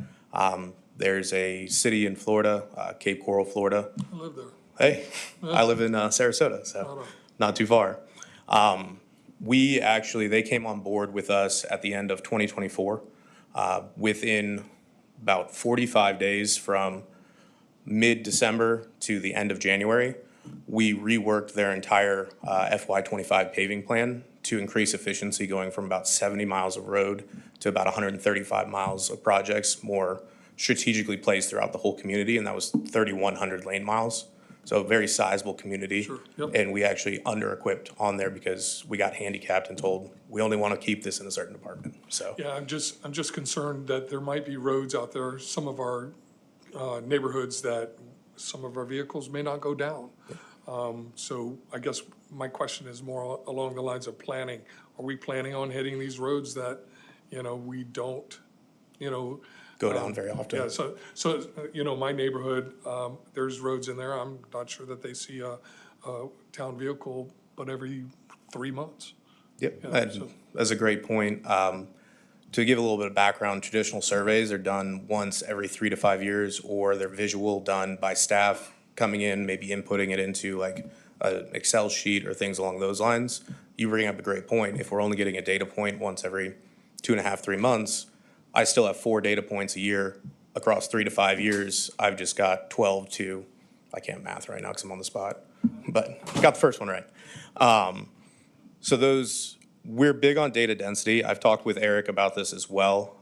there's a city in Florida, Cape Coral, Florida. I live there. Hey, I live in Sarasota, so not too far. They came on board with us at the end of 2024. Within about 45 days from mid-December to the end of January, we reworked their entire FY25 paving plan to increase efficiency, going from about 70 miles of road to about 135 miles of projects, more strategically placed throughout the whole community, and that was 3,100 lane miles. So a very sizable community. Sure, yep. And we actually under-equipped on there because we got handicapped and told, we only want to keep this in a certain department, so. Yeah, I'm just concerned that there might be roads out there, some of our neighborhoods that some of our vehicles may not go down. So I guess my question is more along the lines of planning. Are we planning on hitting these roads that, we don't, Go down very often. Yeah, so my neighborhood, there's roads in there. I'm not sure that they see a town vehicle, but every 3 months. Yep, Yeah, and so- that's a great point. To give a little bit of background, traditional surveys are done once every 3 to 5 years, or they're visual, done by staff coming in, maybe inputting it into like an Excel sheet or things along those lines. You bring up a great point. If we're only getting a data point once every 2.5, 3 months, I still have 4 data points a year across 3 to 5 years. I've just got 12 to, I can't math right now because I'm on the spot, but got the first one right. We're big on data density. I've talked with Eric about this as well.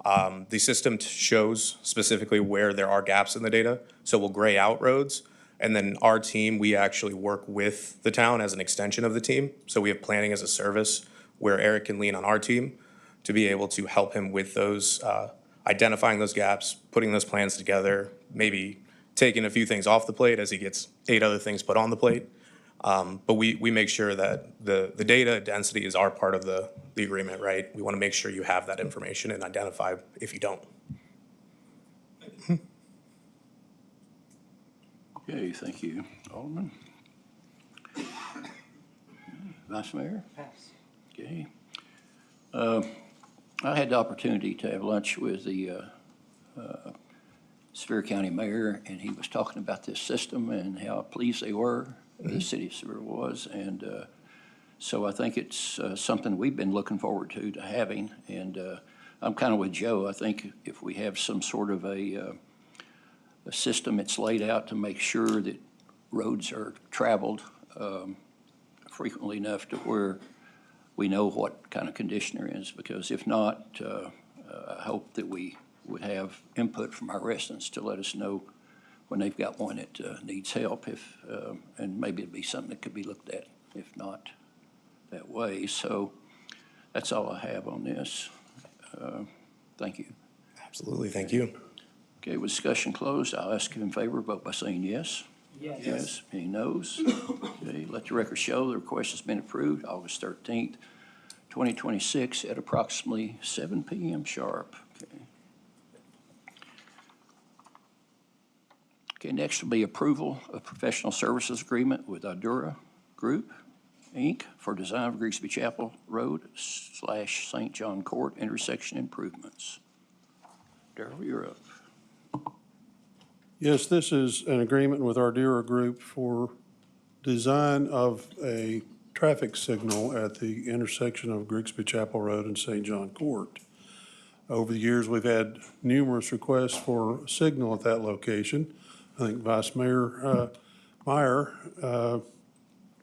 The system shows specifically where there are gaps in the data, so we'll gray out roads. And then our team, we actually work with the town as an extension of the team. So we have planning as a service where Eric can lean on our team to be able to help him with those, identifying those gaps, putting those plans together, maybe taking a few things off the plate as he gets 8 other things put on the plate. But we make sure that the data density is our part of the agreement, right? We want to make sure you have that information and identify if you don't. Okay, thank you. Alderman? Vice Mayor? Pass. Okay. I had the opportunity to have lunch with the Sevier County Mayor, and he was talking about this system and how pleased they were, the city of Sevier was. And so I think it's something we've been looking forward to having. And I'm kind of with Joe. I think if we have some sort of a system that's laid out to make sure that roads are traveled frequently enough to where we know what kind of condition there is, because if not, I hope that we would have input from our residents to let us know when they've got one that needs help, and maybe it'd be something that could be looked at, if not that way. So that's all I have on this. Thank you. Absolutely, thank you. Okay, with discussion closed, I'll ask you in favor, vote by saying yes. Yes. Yes. Any noes? Okay, let the record show the request has been approved August 13th, 2026 at approximately 7 p.m. sharp. Okay. Okay, next will be approval of professional services agreement with Adura Group, Inc. for design of Grigsby Chapel Road / St. John Court intersection improvements. Darrell, you're up. Yes, this is an agreement with Ardera Group for design of a traffic signal at the intersection of Grigsby Chapel Road and St. John Court. Over the years, we've had numerous requests for a signal at that location. I think Vice Mayor Meyer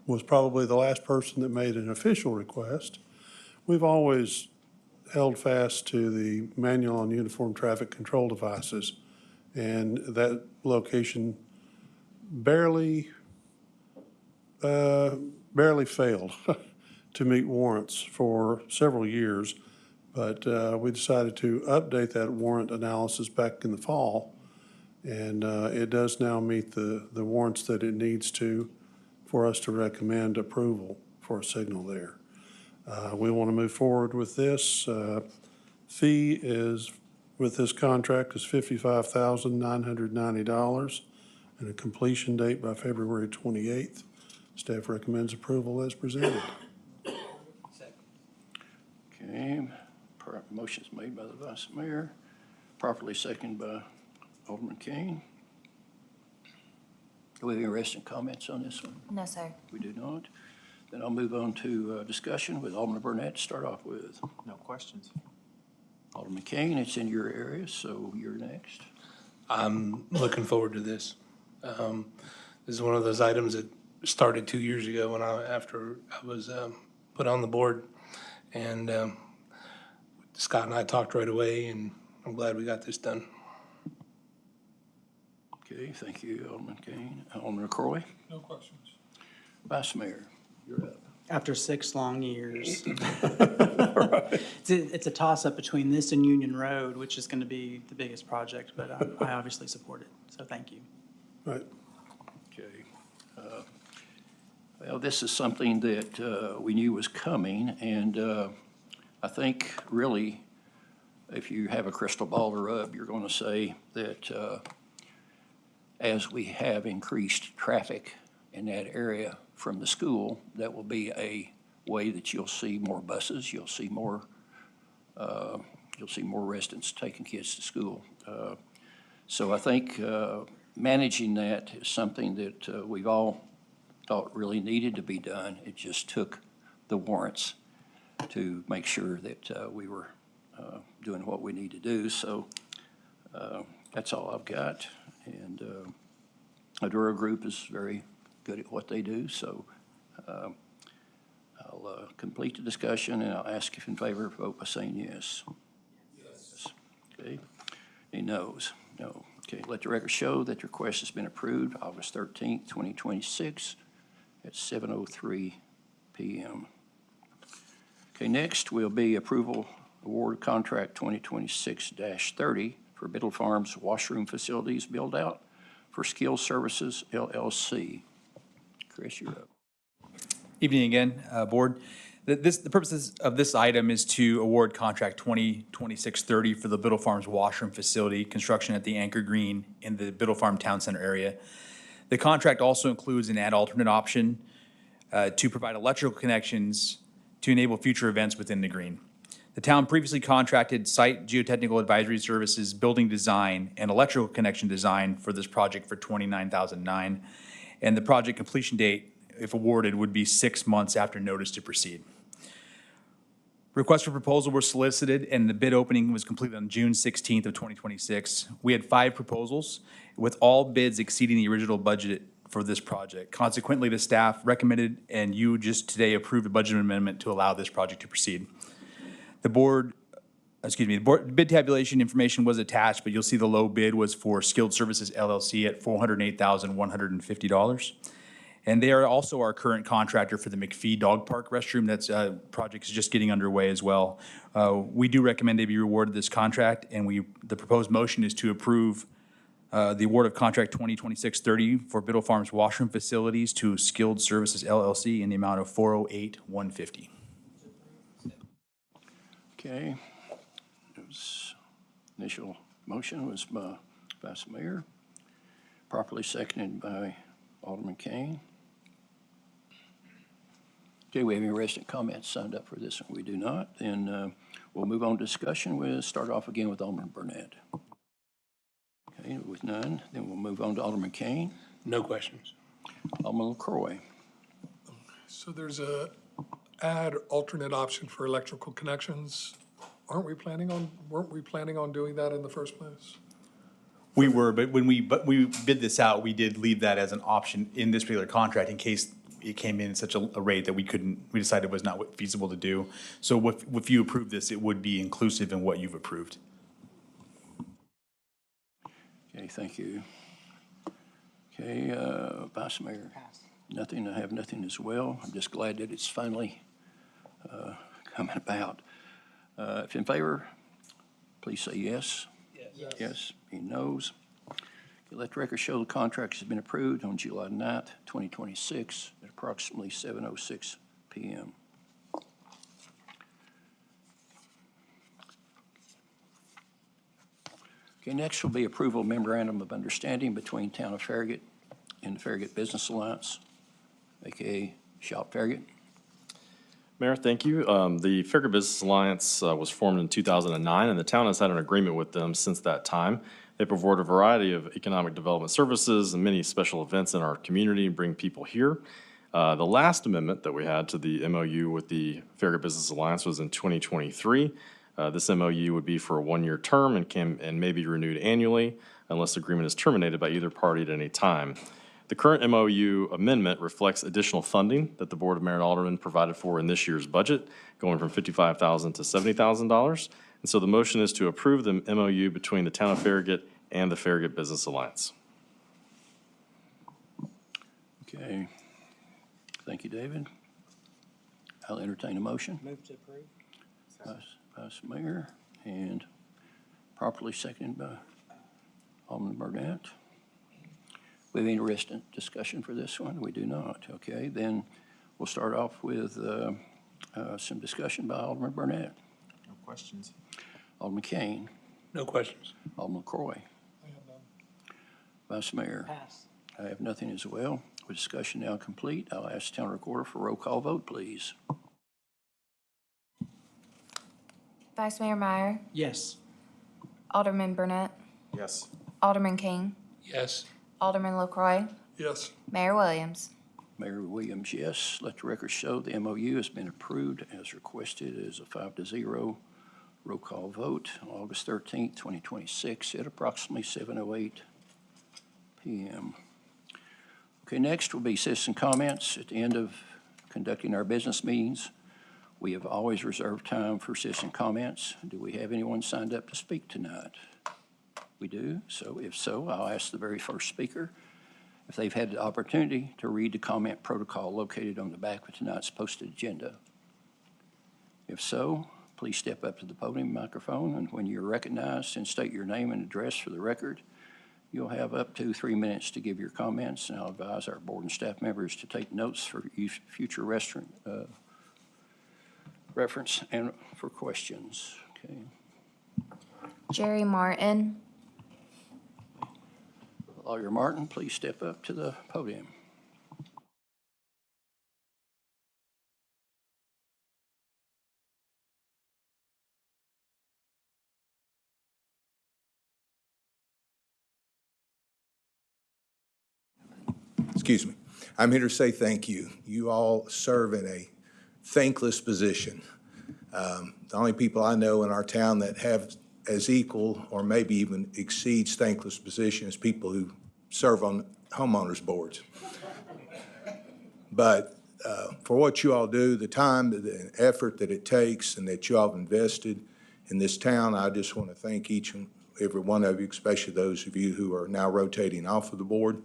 was probably the last person that made an official request. We've always held fast to the manual on uniform traffic control devices, and that location barely failed to meet warrants for several years, but we decided to update that warrant analysis back in the fall, and it does now meet the warrants that it needs to for us to recommend approval for a signal there. We want to move forward with this. Fee is, with this contract, is $55,990, and a completion date by February 28th. Staff recommends approval as presented. Okay, motion's made by the Vice Mayor, properly seconded by Alderman Kane. Do we have any rest and comments on this one? No, sir. We do not. Then I'll move on to discussion with Alderman Burnett to start off with. No questions. Alderman Kane, it's in your area, so you're next. I'm looking forward to this. This is one of those items that started 2 years ago after I was put on the board. And Scott and I talked right away, and I'm glad we got this done. Okay, thank you, Alderman Kane. Alderman Corley? No questions. Vice Mayor, you're up. After 6 long years. It's a toss-up between this and Union Road, which is going to be the biggest project, but I obviously support it, so thank you. Right. Okay. Well, this is something that we knew was coming, and I think really, if you have a crystal ball to rub, you're going to say that as we have increased traffic in that area from the school, that will be a way that you'll see more buses, you'll see more residents taking kids to school. So I think managing that is something that we've all thought really needed to be done. It just took the warrants to make sure that we were doing what we need to do. So that's all I've got. And Ardera Group is very good at what they do. So I'll complete the discussion, and I'll ask if in favor, vote by saying yes. Yes. Okay. Any noes? No. Okay, let the record show that the request has been approved August 13th, 2026 at 7:03 p.m. Okay, next will be approval award contract 2026-30 for Biddle Farms washroom facilities build out for Skilled Services LLC. Chris, you're up. Evening again, Board. The purposes of this item is to award contract 2026-30 for the Biddle Farms washroom facility construction at the Anchor Green in the Biddle Farm Town Center area. The contract also includes an add alternate option to provide electrical connections to enable future events within the green. The town previously contracted site geotechnical advisory services, building design, and electrical connection design for this project for $29,009, and the project completion date, if awarded, would be 6 months after notice to proceed. Requests for proposal were solicited, and the bid opening was completed on June 16th of 2026. We had 5 proposals, with all bids exceeding the original budget for this project. Consequently, the staff recommended, and you just today approved a budget amendment to allow this project to proceed. The board bid tabulation information was attached, but you'll see the low bid was for Skilled Services LLC at $408,150. And they are also our current contractor for the McPhee Dog Park restroom. That's project is just getting underway as well. We do recommend they be awarded this contract, and the proposed motion is to approve the award of contract 2026-30 for Biddle Farms washroom facilities to Skilled Services LLC in the amount of $408,150. Okay. Initial motion was by Vice Mayor, properly seconded by Alderman Kane. Okay, we have any resident comments signed up for this one? We do not. Then we'll move on to discussion. We'll start off again with Alderman Burnett. Okay. Okay, with none, then we'll move on to Alderman Kane. No questions. Alderman LaCroy. So there's a add alternate option for electrical connections. Weren't we planning on doing that in the first place? We were, but when we bid this out, we did leave that as an option in this particular contract in case it came in at such a rate that we decided it was not feasible to do. So if you approve this, it would be inclusive in what you've approved. Okay, thank you. Okay, Vice Mayor. Nothing, I have nothing as well. I'm just glad that it's finally coming about. If in favor, please say yes. Yes. Yes. Any noes? Okay, let the record show the contract has been approved on July 9th, 2026 at approximately 7:06 p.m. Okay, next will be approval of memorandum of understanding between Town of Farragut and the Farragut Business Alliance, aka Shop Farragut. Mayor, thank you. The Farragut Business Alliance was formed in 2009, and the town has had an agreement with them since that time. They provide a variety of economic development services and many special events in our community and bring people here. The last amendment that we had to the MOU with the Farragut Business Alliance was in 2023. This MOU would be for a one-year term and may be renewed annually unless the agreement is terminated by either party at any time. The current MOU amendment reflects additional funding that the Board of Mayor and Aldermen provided for in this year's budget, going from $55,000 to $70,000. And so the motion is to approve the MOU between the Town of Farragut and the Farragut Business Alliance. Okay. Thank you, David. I'll entertain a motion. Move to approve. Vice Mayor, and properly seconded by Alderman Burnett. We have any recent discussion for this one? We do not. Okay, then we'll start off with some discussion by Alderman Burnett. No questions. Alderman Kane. No questions. Alderman LaCroy. Vice Mayor. Pass. I have nothing as well. With discussion now complete, I'll ask Town Recorder for a roll call vote, please. Vice Mayor Meyer, Yes. Alderman Burnett, Yes. Alderman King, Yes. Alderman LaCroy, Yes. Mayor Williams. Mayor Williams, yes. Let the record show the MOU has been approved as requested as a 5-0 roll call vote on August 13th, 2026 at approximately 7:08 p.m. Okay, next will be citizen comments. At the end of conducting our business meetings, we have always reserved time for citizen comments. Do we have anyone signed up to speak tonight? We do. So if so, I'll ask the very first speaker if they've had the opportunity to read the comment protocol located on the back of tonight's posted agenda. If so, please step up to the podium microphone, and when you're recognized, and state your name and address for the record. You'll have up to 3 minutes to give your comments, and I'll advise our board and staff members to take notes for future reference and for questions. Okay. Jerry Martin, Lawyer Martin, please step up to the podium. Excuse me. I'm here to say thank you. You all serve in a thankless position. The only people I know in our town that have as equal or maybe even exceeds thankless position is people who serve on homeowners boards. But for what you all do, the time, the effort that it takes and that you all have invested in this town, I just want to thank each and every one of you, especially those of you who are now rotating off of the board.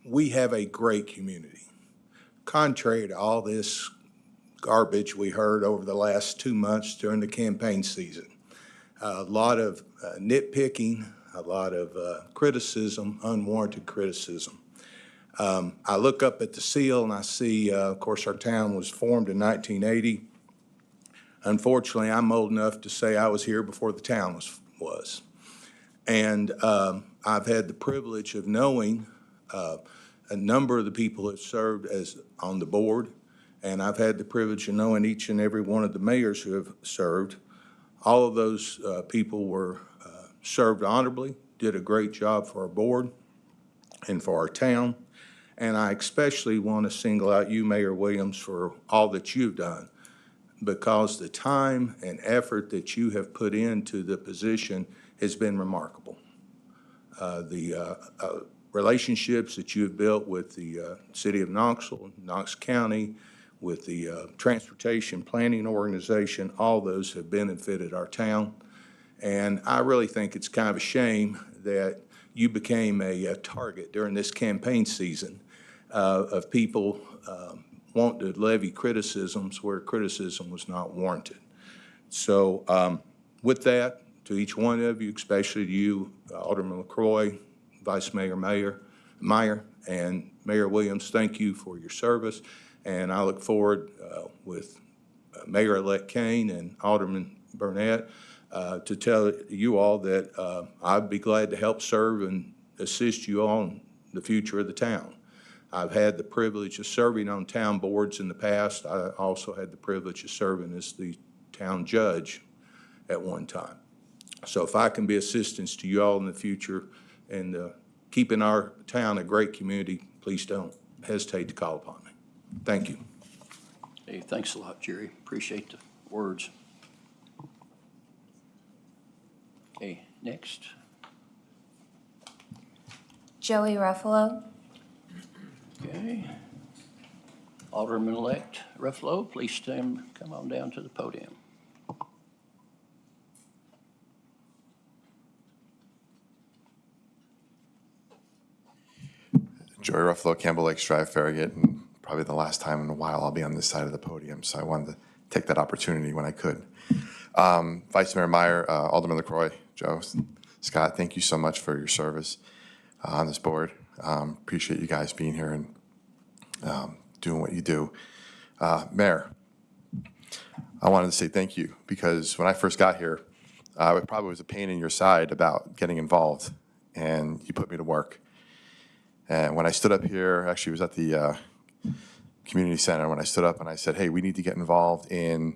We have a great community. Contrary to all this garbage we heard over the last 2 months during the campaign season, a lot of nitpicking, a lot of criticism, unwarranted criticism. I look up at the seal and I see, of course, our town was formed in 1980. Unfortunately, I'm old enough to say I was here before the town was. And I've had the privilege of knowing a number of the people that served on the board, and I've had the privilege of knowing each and every one of the mayors who have served. All of those people were served honorably, did a great job for our board and for our town. And I especially want to single out you, Mayor Williams, for all that you've done, because the time and effort that you have put into the position has been remarkable. The relationships that you have built with the city of Knoxville, Knox County, with the transportation planning organization, all those have benefited our town. And I really think it's kind of a shame that you became a target during this campaign season of people wanting to levy criticisms where criticism was not warranted. So with that, to each one of you, especially to you, Alderman LaCroix, Vice Mayor Meyer, and Mayor Williams, thank you for your service. And I look forward with Mayor-elect Kane and Alderman Burnett to tell you all that I'd be glad to help serve and assist you on the future of the town. I've had the privilege of serving on town boards in the past. I also had the privilege of serving as the town judge at one time. So if I can be assistance to you all in the future and keeping our town a great community, please don't hesitate to call upon me. Thank you. Hey, thanks a lot, Jerry. Appreciate the words. Okay, next. Joey Ruffalo. Okay. Alderman-elect Ruffalo, please come on down to the podium. Joey Ruffalo, Campbell Lakes Drive, Farragut, and probably the last time in a while I'll be on this side of the podium, so I wanted to take that opportunity when I could. Vice Mayor Meyer, Alderman LaCroix, Joe, Scott, thank you so much for your service on this board. Appreciate you guys being here and doing what you do. Mayor, I wanted to say thank you, because when I first got here, it probably was a pain in your side about getting involved, and you put me to work. And when I stood up here, actually it was at the community center, when I stood up and I said, hey, we need to get involved in,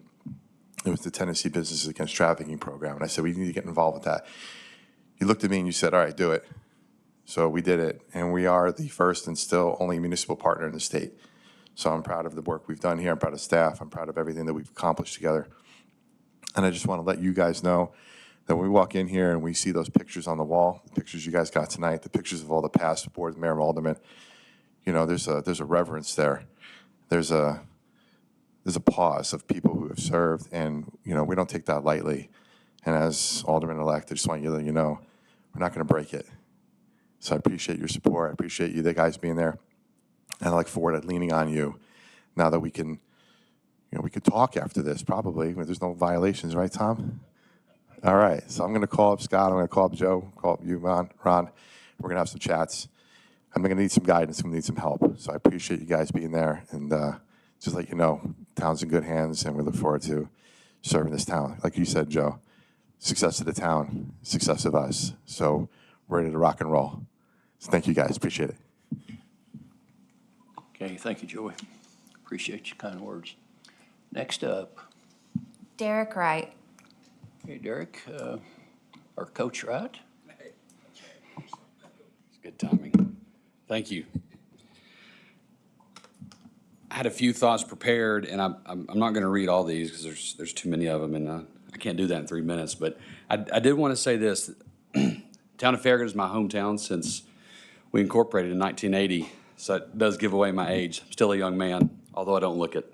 it was the Tennessee Businesses Against Trafficking program. And I said, we need to get involved with that. You looked at me and you said, all right, do it. So we did it. And we are the first and still only municipal partner in the state. So I'm proud of the work we've done here. I'm proud of staff. I'm proud of everything that we've accomplished together. And I just want to let you guys know that when we walk in here and we see those pictures on the wall, the pictures you guys got tonight, the pictures of all the past board, mayor and aldermen, you know, there's a reverence there. There's a pause of people who have served, and, you know, we don't take that lightly. And as alderman-elect, I just want you to let you know, we're not going to break it. So I appreciate your support. I appreciate you, the guys being there. And I look forward to leaning on you now that we can, you know, we could talk after this probably. There's no violations, right, Tom? All right, so I'm going to call up Scott, I'm going to call up Joe, call up you, Ron. We're going to have some chats. I'm going to need some guidance, I'm going to need some help. So I appreciate you guys being there, and just let you know, town's in good hands, and we look forward to serving this town. Like you said, Joe, success of the town, success of us. So we're ready to rock and roll. So thank you guys, appreciate it. Okay, thank you, Joey. Appreciate your kind words. Next up. Derek Wright. Hey, Derek, our coach, right? It's good timing. Thank you. I had a few thoughts prepared, and I'm not going to read all these because there's too many of them, and I can't do that in 3 minutes. But I did want to say this: Town of Farragut is my hometown since we incorporated in 1980, so it does give away my age. I'm still a young man, although I don't look it.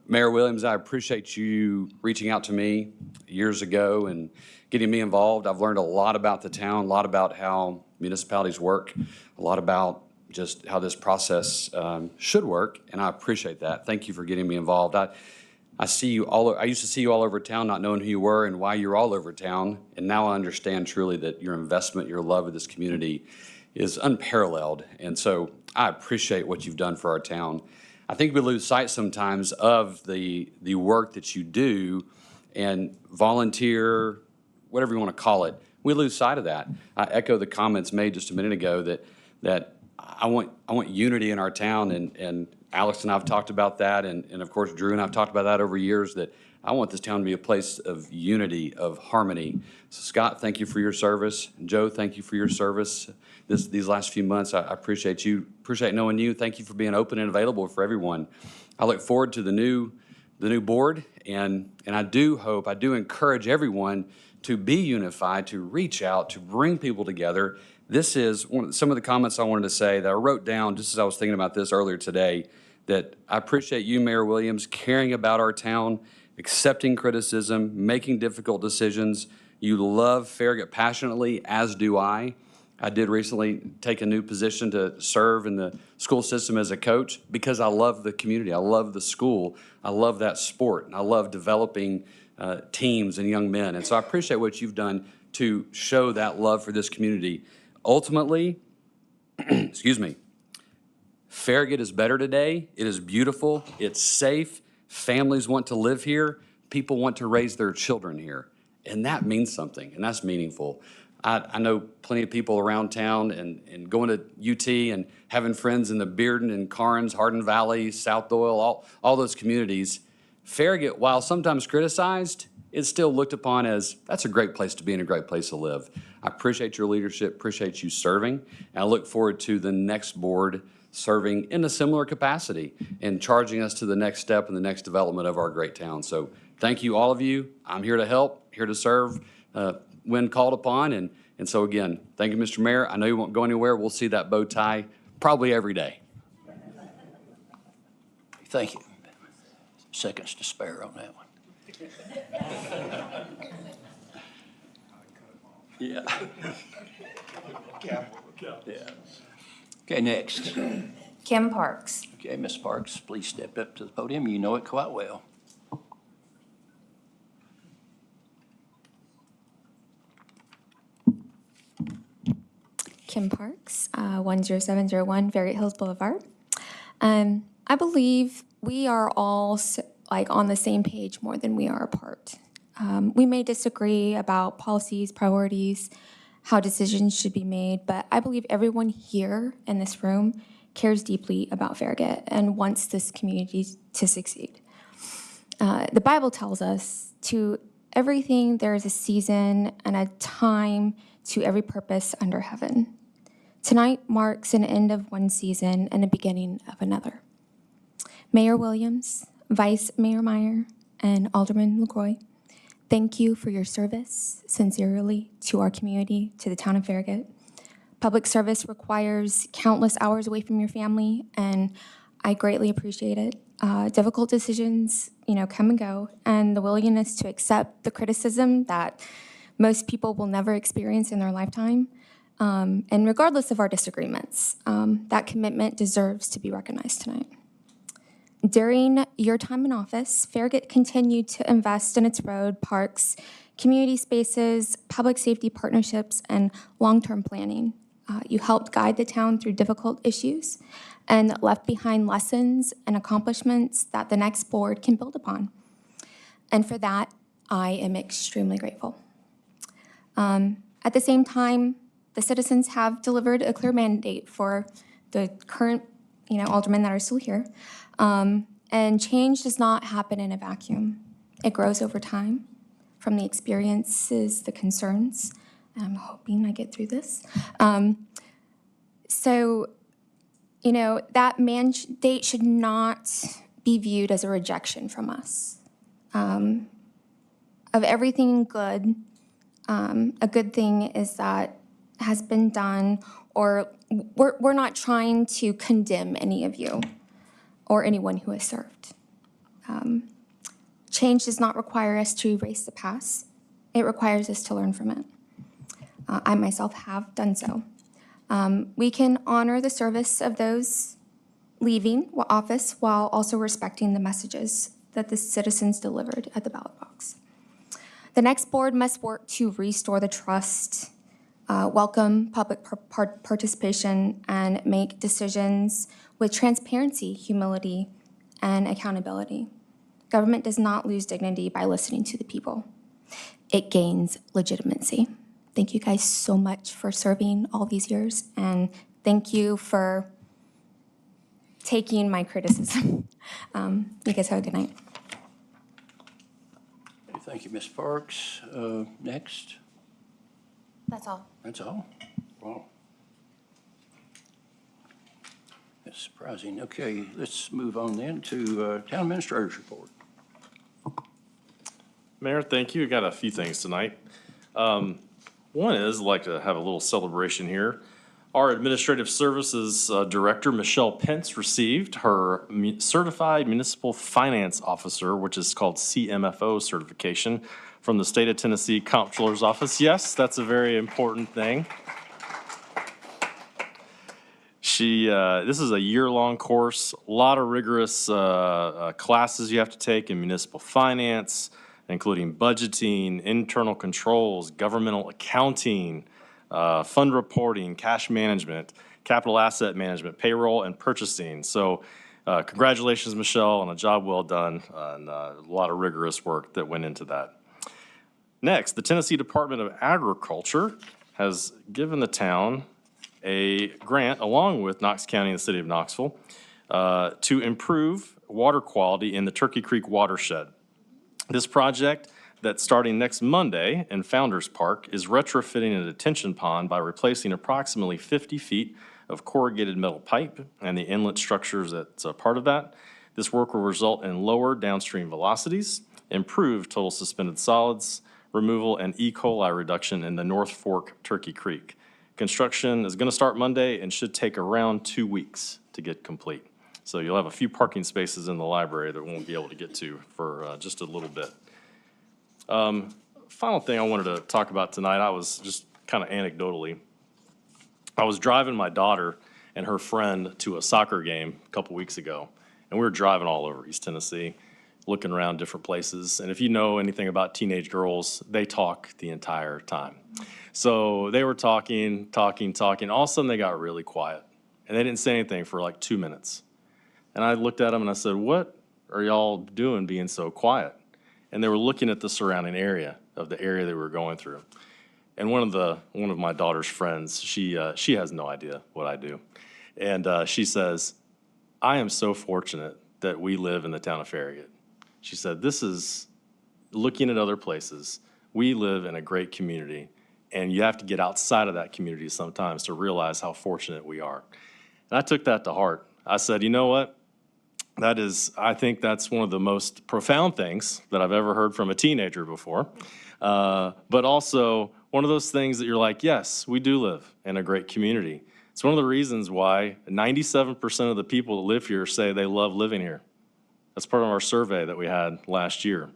Mayor Williams, I appreciate you reaching out to me years ago and getting me involved. I've learned a lot about the town, a lot about how municipalities work, a lot about just how this process should work, and I appreciate that. Thank you for getting me involved. I see you all. I used to see you all over town, not knowing who you were and why you're all over town, and now I understand truly that your investment, your love of this community is unparalleled, and so I appreciate what you've done for our town. I think we lose sight sometimes of the work that you do and volunteer, whatever you want to call it. We lose sight of that. I echo the comments made just a minute ago that I want unity in our town, and Alex and I have talked about that, and of course Drew and I have talked about that over years, that I want this town to be a place of unity, of harmony. So Scott, thank you for your service. Joe, thank you for your service these last few months. I appreciate you, appreciate knowing you. Thank you for being open and available for everyone. I look forward to the new board, and I do encourage everyone to be unified, to reach out, to bring people together. This is some of the comments I wanted to say that I wrote down just as I was thinking about this earlier today, that I appreciate you, Mayor Williams, caring about our town, accepting criticism, making difficult decisions. You love Farragut passionately, as do I. I did recently take a new position to serve in the school system as a coach because I love the community. I love the school. I love that sport. And I love developing teams and young men. And so I appreciate what you've done to show that love for this community. Ultimately, excuse me, Farragut is better today. It is beautiful. It's safe. Families want to live here. People want to raise their children here. And that means something, and that's meaningful. I know plenty of people around town and going to UT and having friends in the Bearden and Karnes, Hardin Valley, South Doyle, all those communities. Farragut, while sometimes criticized, is still looked upon as that's a great place to be and a great place to live. I appreciate your leadership, appreciate you serving, and I look forward to the next board serving in a similar capacity and charging us to the next step in the next development of our great town. So thank you, all of you. I'm here to help, here to serve when called upon. And so again, thank you, Mr. Mayor. I know you won't go anywhere. We'll see that bow tie probably every day. Thank you. Seconds to spare on that one. Yeah. Yeah. Okay, next. Kim Parks. Okay, Ms. Parks, please step up to the podium. You know it quite well. Kim Parks, 10701 Farragut Hills Boulevard. I believe we are all on the same page more than we are apart. We may disagree about policies, priorities, how decisions should be made, but I believe everyone here in this room cares deeply about Farragut and wants this community to succeed. The Bible tells us to everything there is a season and a time to every purpose under heaven. Tonight marks an end of one season and a beginning of another. Mayor Williams, Vice Mayor Meyer, and Alderman LaCroix, thank you for your service, sincerely, to our community, to the town of Farragut. Public service requires countless hours away from your family, and I greatly appreciate it. Difficult decisions, come and go, and the willingness to accept the criticism that most people will never experience in their lifetime. And regardless of our disagreements, that commitment deserves to be recognized tonight. During your time in office, Farragut continued to invest in its road, parks, community spaces, public safety partnerships, and long-term planning. You helped guide the town through difficult issues and left behind lessons and accomplishments that the next board can build upon. And for that, I am extremely grateful. At the same time, the citizens have delivered a clear mandate for the current, aldermen that are still here. And change does not happen in a vacuum. It grows over time from the experiences, the concerns. And I'm hoping I get through this. That mandate should not be viewed as a rejection from us. Of everything good, a good thing is that has been done, or we're not trying to condemn any of you or anyone who has served. Change does not require us to erase the past. It requires us to learn from it. I myself have done so. We can honor the service of those leaving office while also respecting the messages that the citizens delivered at the ballot box. The next board must work to restore the trust, welcome public participation, and make decisions with transparency, humility, and accountability. Government does not lose dignity by listening to the people. It gains legitimacy. Thank you guys so much for serving all these years, and thank you for taking my criticism. You guys have a good night. Thank you, Ms. Parks. Next. That's all. That's all? Wow. That's surprising. Okay, let's move on then to Town Administrator's Report. Mayor, thank you. I got a few things tonight. One is, I'd like to have a little celebration here. Our Administrative Services Director, Michelle Pence, received her Certified Municipal Finance Officer, which is called CMFO certification, from the State of Tennessee Comptroller's Office. Yes, that's a very important thing. This is a year-long course, a lot of rigorous classes you have to take in municipal finance, including budgeting, internal controls, governmental accounting, fund reporting, cash management, capital asset management, payroll, and purchasing. So congratulations, Michelle, on a job well done, and a lot of rigorous work that went into that. Next, the Tennessee Department of Agriculture has given the town a grant, along with Knox County and the city of Knoxville, to improve water quality in the Turkey Creek watershed. This project, that's starting next Monday in Founders Park, is retrofitting a detention pond by replacing approximately 50 feet of corrugated metal pipe and the inlet structures that's a part of that. This work will result in lower downstream velocities, improved total suspended solids removal, and E. coli reduction in the North Fork Turkey Creek. Construction is going to start Monday and should take around 2 weeks to get complete. So you'll have a few parking spaces in the library that we won't be able to get to for just a little bit. Final thing I wanted to talk about tonight, I was just kind of anecdotally, I was driving my daughter and her friend to a soccer game a couple weeks ago, and we were driving all over East Tennessee, looking around different places. And if you know anything about teenage girls, they talk the entire time. So they were talking. All of a sudden, they got really quiet, and they didn't say anything for like 2 minutes. And I looked at them and I said, "What are y'all doing being so quiet?" And they were looking at the surrounding area of the area they were going through. And one of my daughter's friends, she has no idea what I do. And she says, "I am so fortunate that we live in the town of Farragut." She said, "This is, looking at other places, we live in a great community, and you have to get outside of that community sometimes to realize how fortunate we are." And I took that to heart. I said, you know what? I think that's one of the most profound things that I've ever heard from a teenager before. But also one of those things that you're like, yes, we do live in a great community. It's one of the reasons why 97% of the people that live here say they love living here. That's part of our survey that we had last year.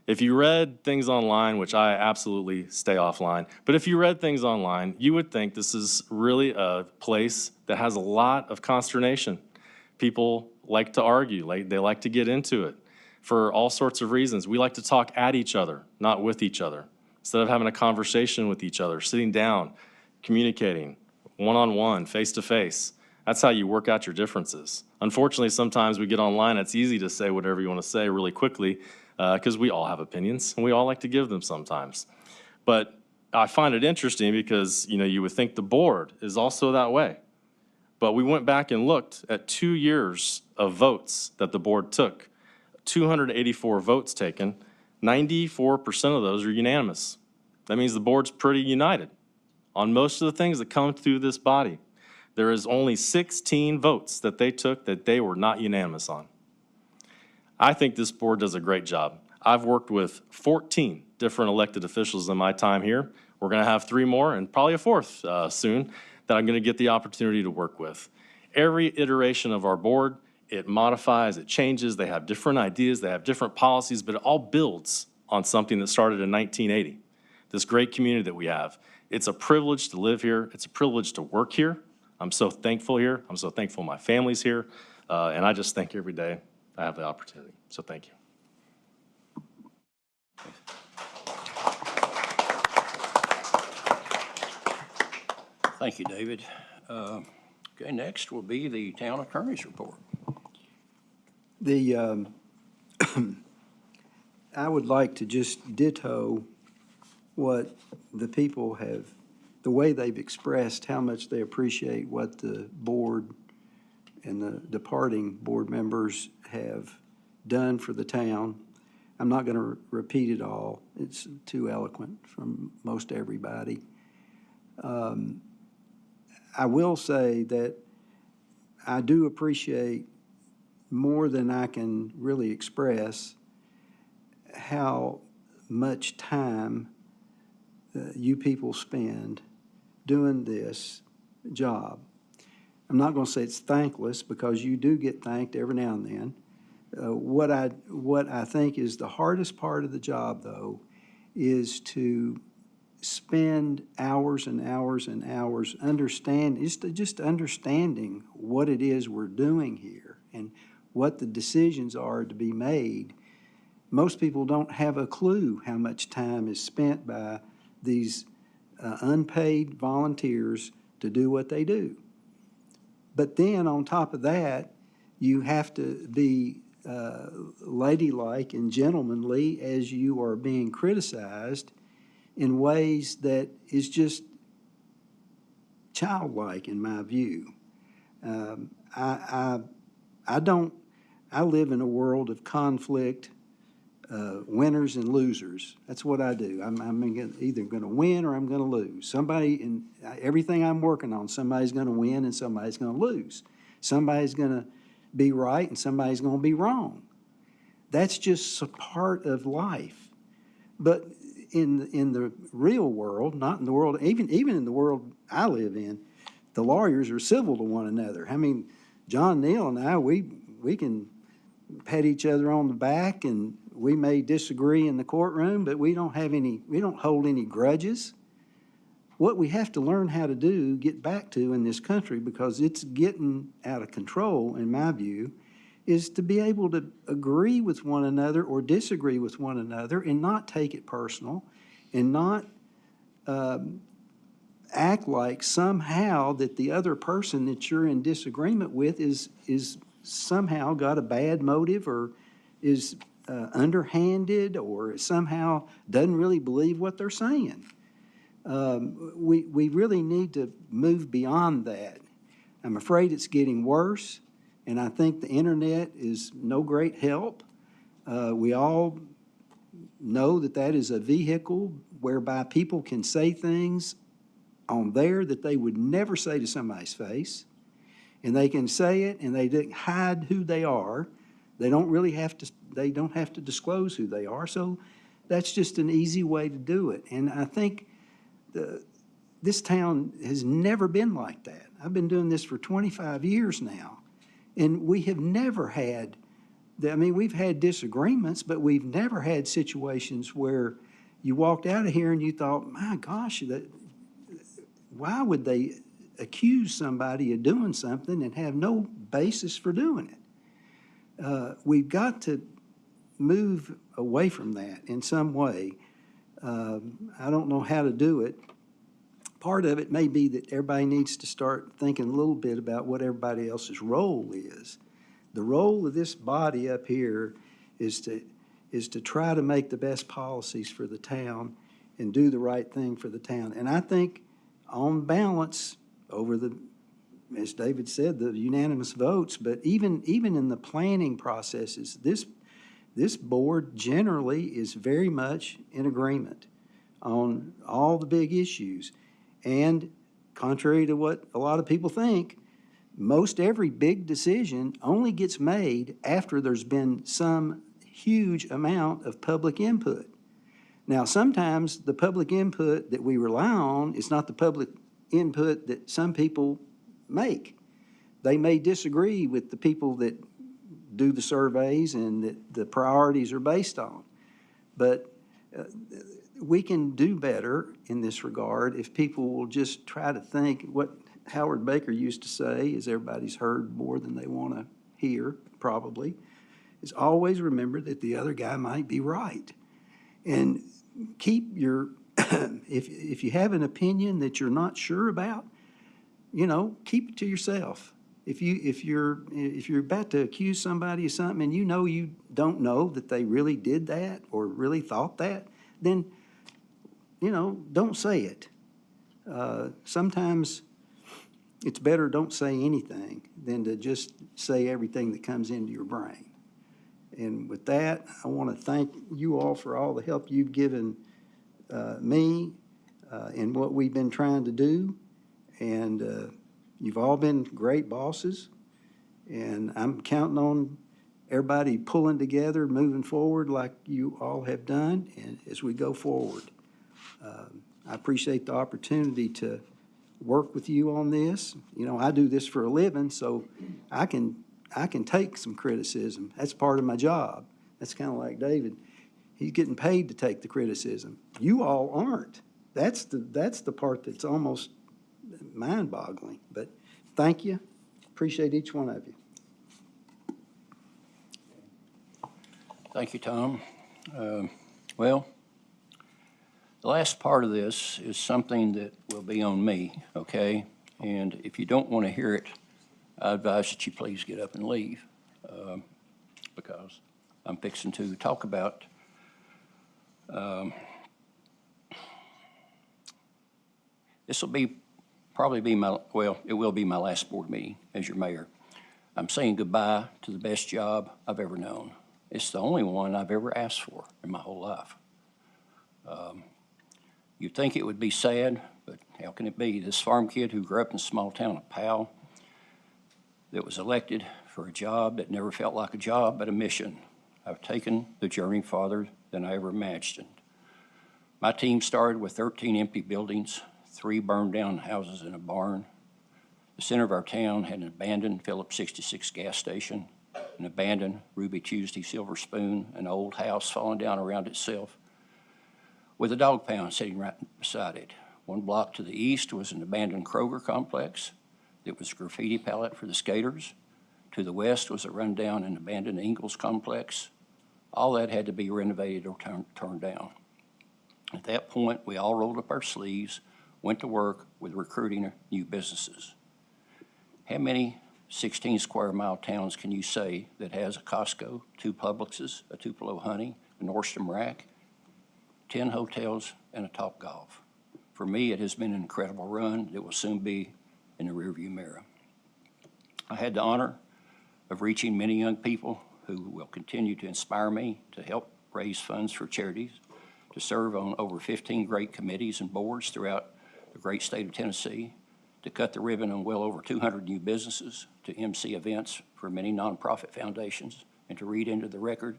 If you read things online, which I absolutely stay offline, but if you read things online, you would think this is really a place that has a lot of consternation. People like to argue, they like to get into it for all sorts of reasons. We like to talk at each other, not with each other. Instead of having a conversation with each other, sitting down, communicating, one-on-one, face-to-face. That's how you work out your differences. Unfortunately, sometimes we get online, it's easy to say whatever you want to say really quickly because we all have opinions and we all like to give them sometimes. But I find it interesting because, you would think the board is also that way. But we went back and looked at 2 years of votes that the board took. 284 votes taken, 94% of those are unanimous. That means the board's pretty united on most of the things that come through this body. There is only 16 votes that they took that they were not unanimous on. I think this board does a great job. I've worked with 14 different elected officials in my time here. We're going to have 3 more and probably a 4th soon that I'm going to get the opportunity to work with. Every iteration of our board, it modifies, it changes, they have different ideas, they have different policies, but it all builds on something that started in 1980. This great community that we have. It's a privilege to live here. It's a privilege to work here. I'm so thankful here. I'm so thankful my family's here. And I just thank you every day I have the opportunity. So thank you. Thank you, David. Okay, next will be the town attorney's report. I would like to just ditto what the people have, the way they've expressed how much they appreciate what the board and the departing board members have done for the town. I'm not going to repeat it all. It's too eloquent from most everybody. I will say that I do appreciate more than I can really express how much time you people spend doing this job. I'm not going to say it's thankless because you do get thanked every now and then. What I think is the hardest part of the job, though, is to spend hours and hours and hours just understanding what it is we're doing here and what the decisions are to be made. Most people don't have a clue how much time is spent by these unpaid volunteers to do what they do. But then on top of that, you have to be ladylike and gentlemanly as you are being criticized in ways that is just childlike in my view. I live in a world of conflict, winners and losers. That's what I do. I'm either going to win or I'm going to lose. Everything I'm working on, somebody's going to win and somebody's going to lose. Somebody's going to be right and somebody's going to be wrong. That's just a part of life. But in the real world, not in the world, even in the world I live in, the lawyers are civil to one another. I mean, John Neal and I, we can pat each other on the back, and we may disagree in the courtroom, but we don't hold any grudges. What we have to learn how to do, get back to in this country, because it's getting out of control, in my view, is to be able to agree with one another or disagree with one another and not take it personal and not act like somehow that the other person that you're in disagreement with is somehow got a bad motive or is underhanded or somehow doesn't really believe what they're saying. We really need to move beyond that. I'm afraid it's getting worse, and I think the internet is no great help. We all know that is a vehicle whereby people can say things on there that they would never say to somebody's face, and they can say it and they don't hide who they are. They don't have to disclose who they are, so that's just an easy way to do it. And I think this town has never been like that. I've been doing this for 25 years now, and we have never had, we've had disagreements, but we've never had situations where you walked out of here and you thought, my gosh, why would they accuse somebody of doing something and have no basis for doing it? We've got to move away from that in some way. I don't know how to do it. Part of it may be that everybody needs to start thinking a little bit about what everybody else's role is. The role of this body up here is to try to make the best policies for the town and do the right thing for the town. And I think on balance, over as David said, the unanimous votes, but even in the planning processes, this board generally is very much in agreement on all the big issues. And contrary to what a lot of people think, most every big decision only gets made after there's been some huge amount of public input. Now, sometimes the public input that we rely on is not the public input that some people make. They may disagree with the people that do the surveys and that the priorities are based on. But we can do better in this regard if people will just try to think. What Howard Baker used to say, is everybody's heard more than they want to hear, probably, is always remember that the other guy might be right. And keep your, if you have an opinion that you're not sure about, keep it to yourself. If you're about to accuse somebody of something and you don't know that they really did that or really thought that, then don't say it. Sometimes it's better don't say anything than to just say everything that comes into your brain. And with that, I want to thank you all for all the help you've given me in what we've been trying to do. And you've all been great bosses. And I'm counting on everybody pulling together, moving forward like you all have done, and as we go forward. I appreciate the opportunity to work with you on this. You know, I do this for a living, so I can take some criticism. That's part of my job. That's kind of like David. He's getting paid to take the criticism. You all aren't. That's the part that's almost mind-boggling. But thank you. Appreciate each one of you. Thank you, Tom. Well, the last part of this is something that will be on me, okay? And if you don't want to hear it, I advise that you please get up and leave, because I'm fixing to talk about this will probably be it will be my last board meeting as your mayor. I'm saying goodbye to the best job I've ever known. It's the only one I've ever asked for in my whole life. You'd think it would be sad, but how can it be? This farm kid who grew up in the small town of Powell, that was elected for a job that never felt like a job, but a mission. I've taken the journey farther than I ever imagined. My team started with 13 empty buildings, 3 burned down houses and a barn. The center of our town had an abandoned Phillips 66 gas station, an abandoned Ruby Tuesday Silver Spoon, an old house falling down around itself, with a dog pound sitting right beside it. 1 block to the east was an abandoned Kroger complex that was a graffiti palette for the skaters. To the west was a rundown and abandoned Ingalls complex. All that had to be renovated or turned down. At that point, we all rolled up our sleeves, went to work with recruiting new businesses. How many 16 square mile towns can you say that has a Costco, 2 Publixes, a Tupelo Honey, a Nordstrom Rack, 10 hotels, and a Top Golf? For me, it has been an incredible run that will soon be in the rearview mirror. I had the honor of reaching many young people who will continue to inspire me to help raise funds for charities, to serve on over 15 great committees and boards throughout the great state of Tennessee, to cut the ribbon on well over 200 new businesses, to MC events for many nonprofit foundations, and to read into the record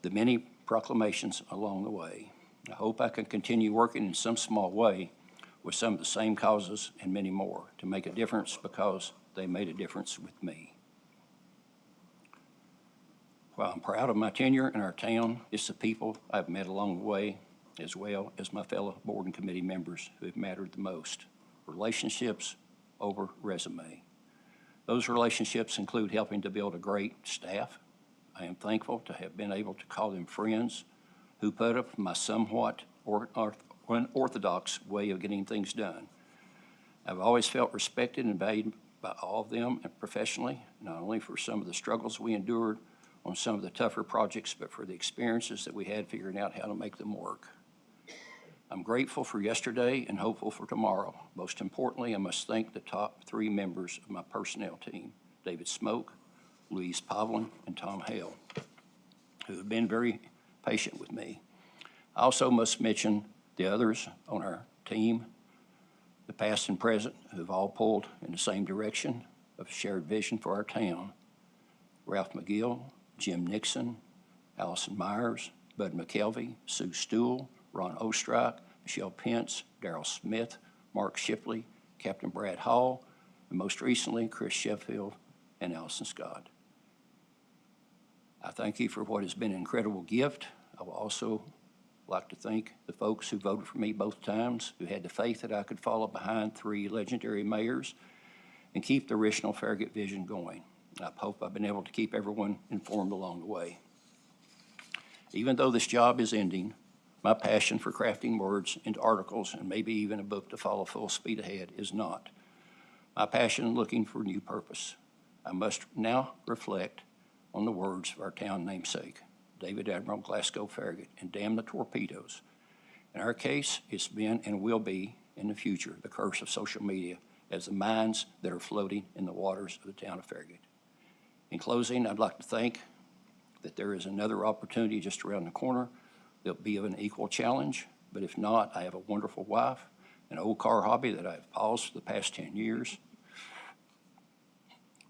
the many proclamations along the way. I hope I can continue working in some small way with some of the same causes and many more to make a difference because they made a difference with me. While I'm proud of my tenure in our town, it's the people I've met along the way, as well as my fellow board and committee members who have mattered the most. Relationships over resume. Those relationships include helping to build a great staff. I am thankful to have been able to call them friends who put up with my somewhat unorthodox way of getting things done. I've always felt respected and valued by all of them and professionally, not only for some of the struggles we endured on some of the tougher projects, but for the experiences that we had figuring out how to make them work. I'm grateful for yesterday and hopeful for tomorrow. Most importantly, I must thank the top 3 members of my personnel team, David Smoke, Louise Pavlin, and Tom Hale, who have been very patient with me. I also must mention the others on our team, the past and present, who have all pulled in the same direction of a shared vision for our town. Ralph McGill, Jim Nixon, Allison Myers, Bud McKelvey, Sue Stool, Ron Ostrike, Michelle Pence, Darrell Smith, Mark Shipley, Captain Brad Hall, and most recently, Chris Sheffield and Allison Scott. I thank you for what has been an incredible gift. I will also like to thank the folks who voted for me both times, who had the faith that I could follow behind 3 legendary mayors and keep the original Farragut vision going. I hope I've been able to keep everyone informed along the way. Even though this job is ending, my passion for crafting words into articles and maybe even a book to follow full speed ahead is not. My passion looking for new purpose. I must now reflect on the words of our town namesake, David Admiral Glasgow Farragut, and damn the torpedoes. In our case, it's been and will be in the future the curse of social media as the mines that are floating in the waters of the town of Farragut. In closing, I'd like to thank that there is another opportunity just around the corner that'll be of an equal challenge. But if not, I have a wonderful wife, an old car hobby that I've paused for the past 10 years.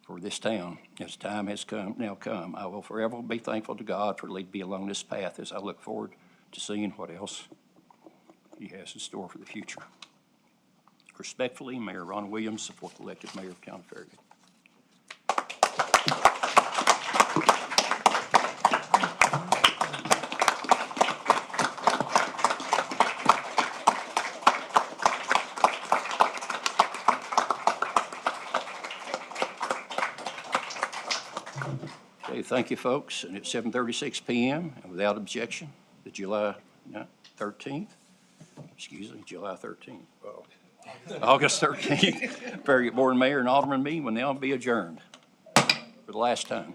For this town, as time has now come, I will forever be thankful to God for leading me along this path as I look forward to seeing what else He has in store for the future. Respectfully, Mayor Ron Williams, the fourth elected mayor of Town of Farragut. Okay, thank you, folks. And it's 7:36 p.m. and without objection, the July 13th, July 13th. August 13th, Farragut Board of Mayor and Alderman meeting will now be adjourned for the last time.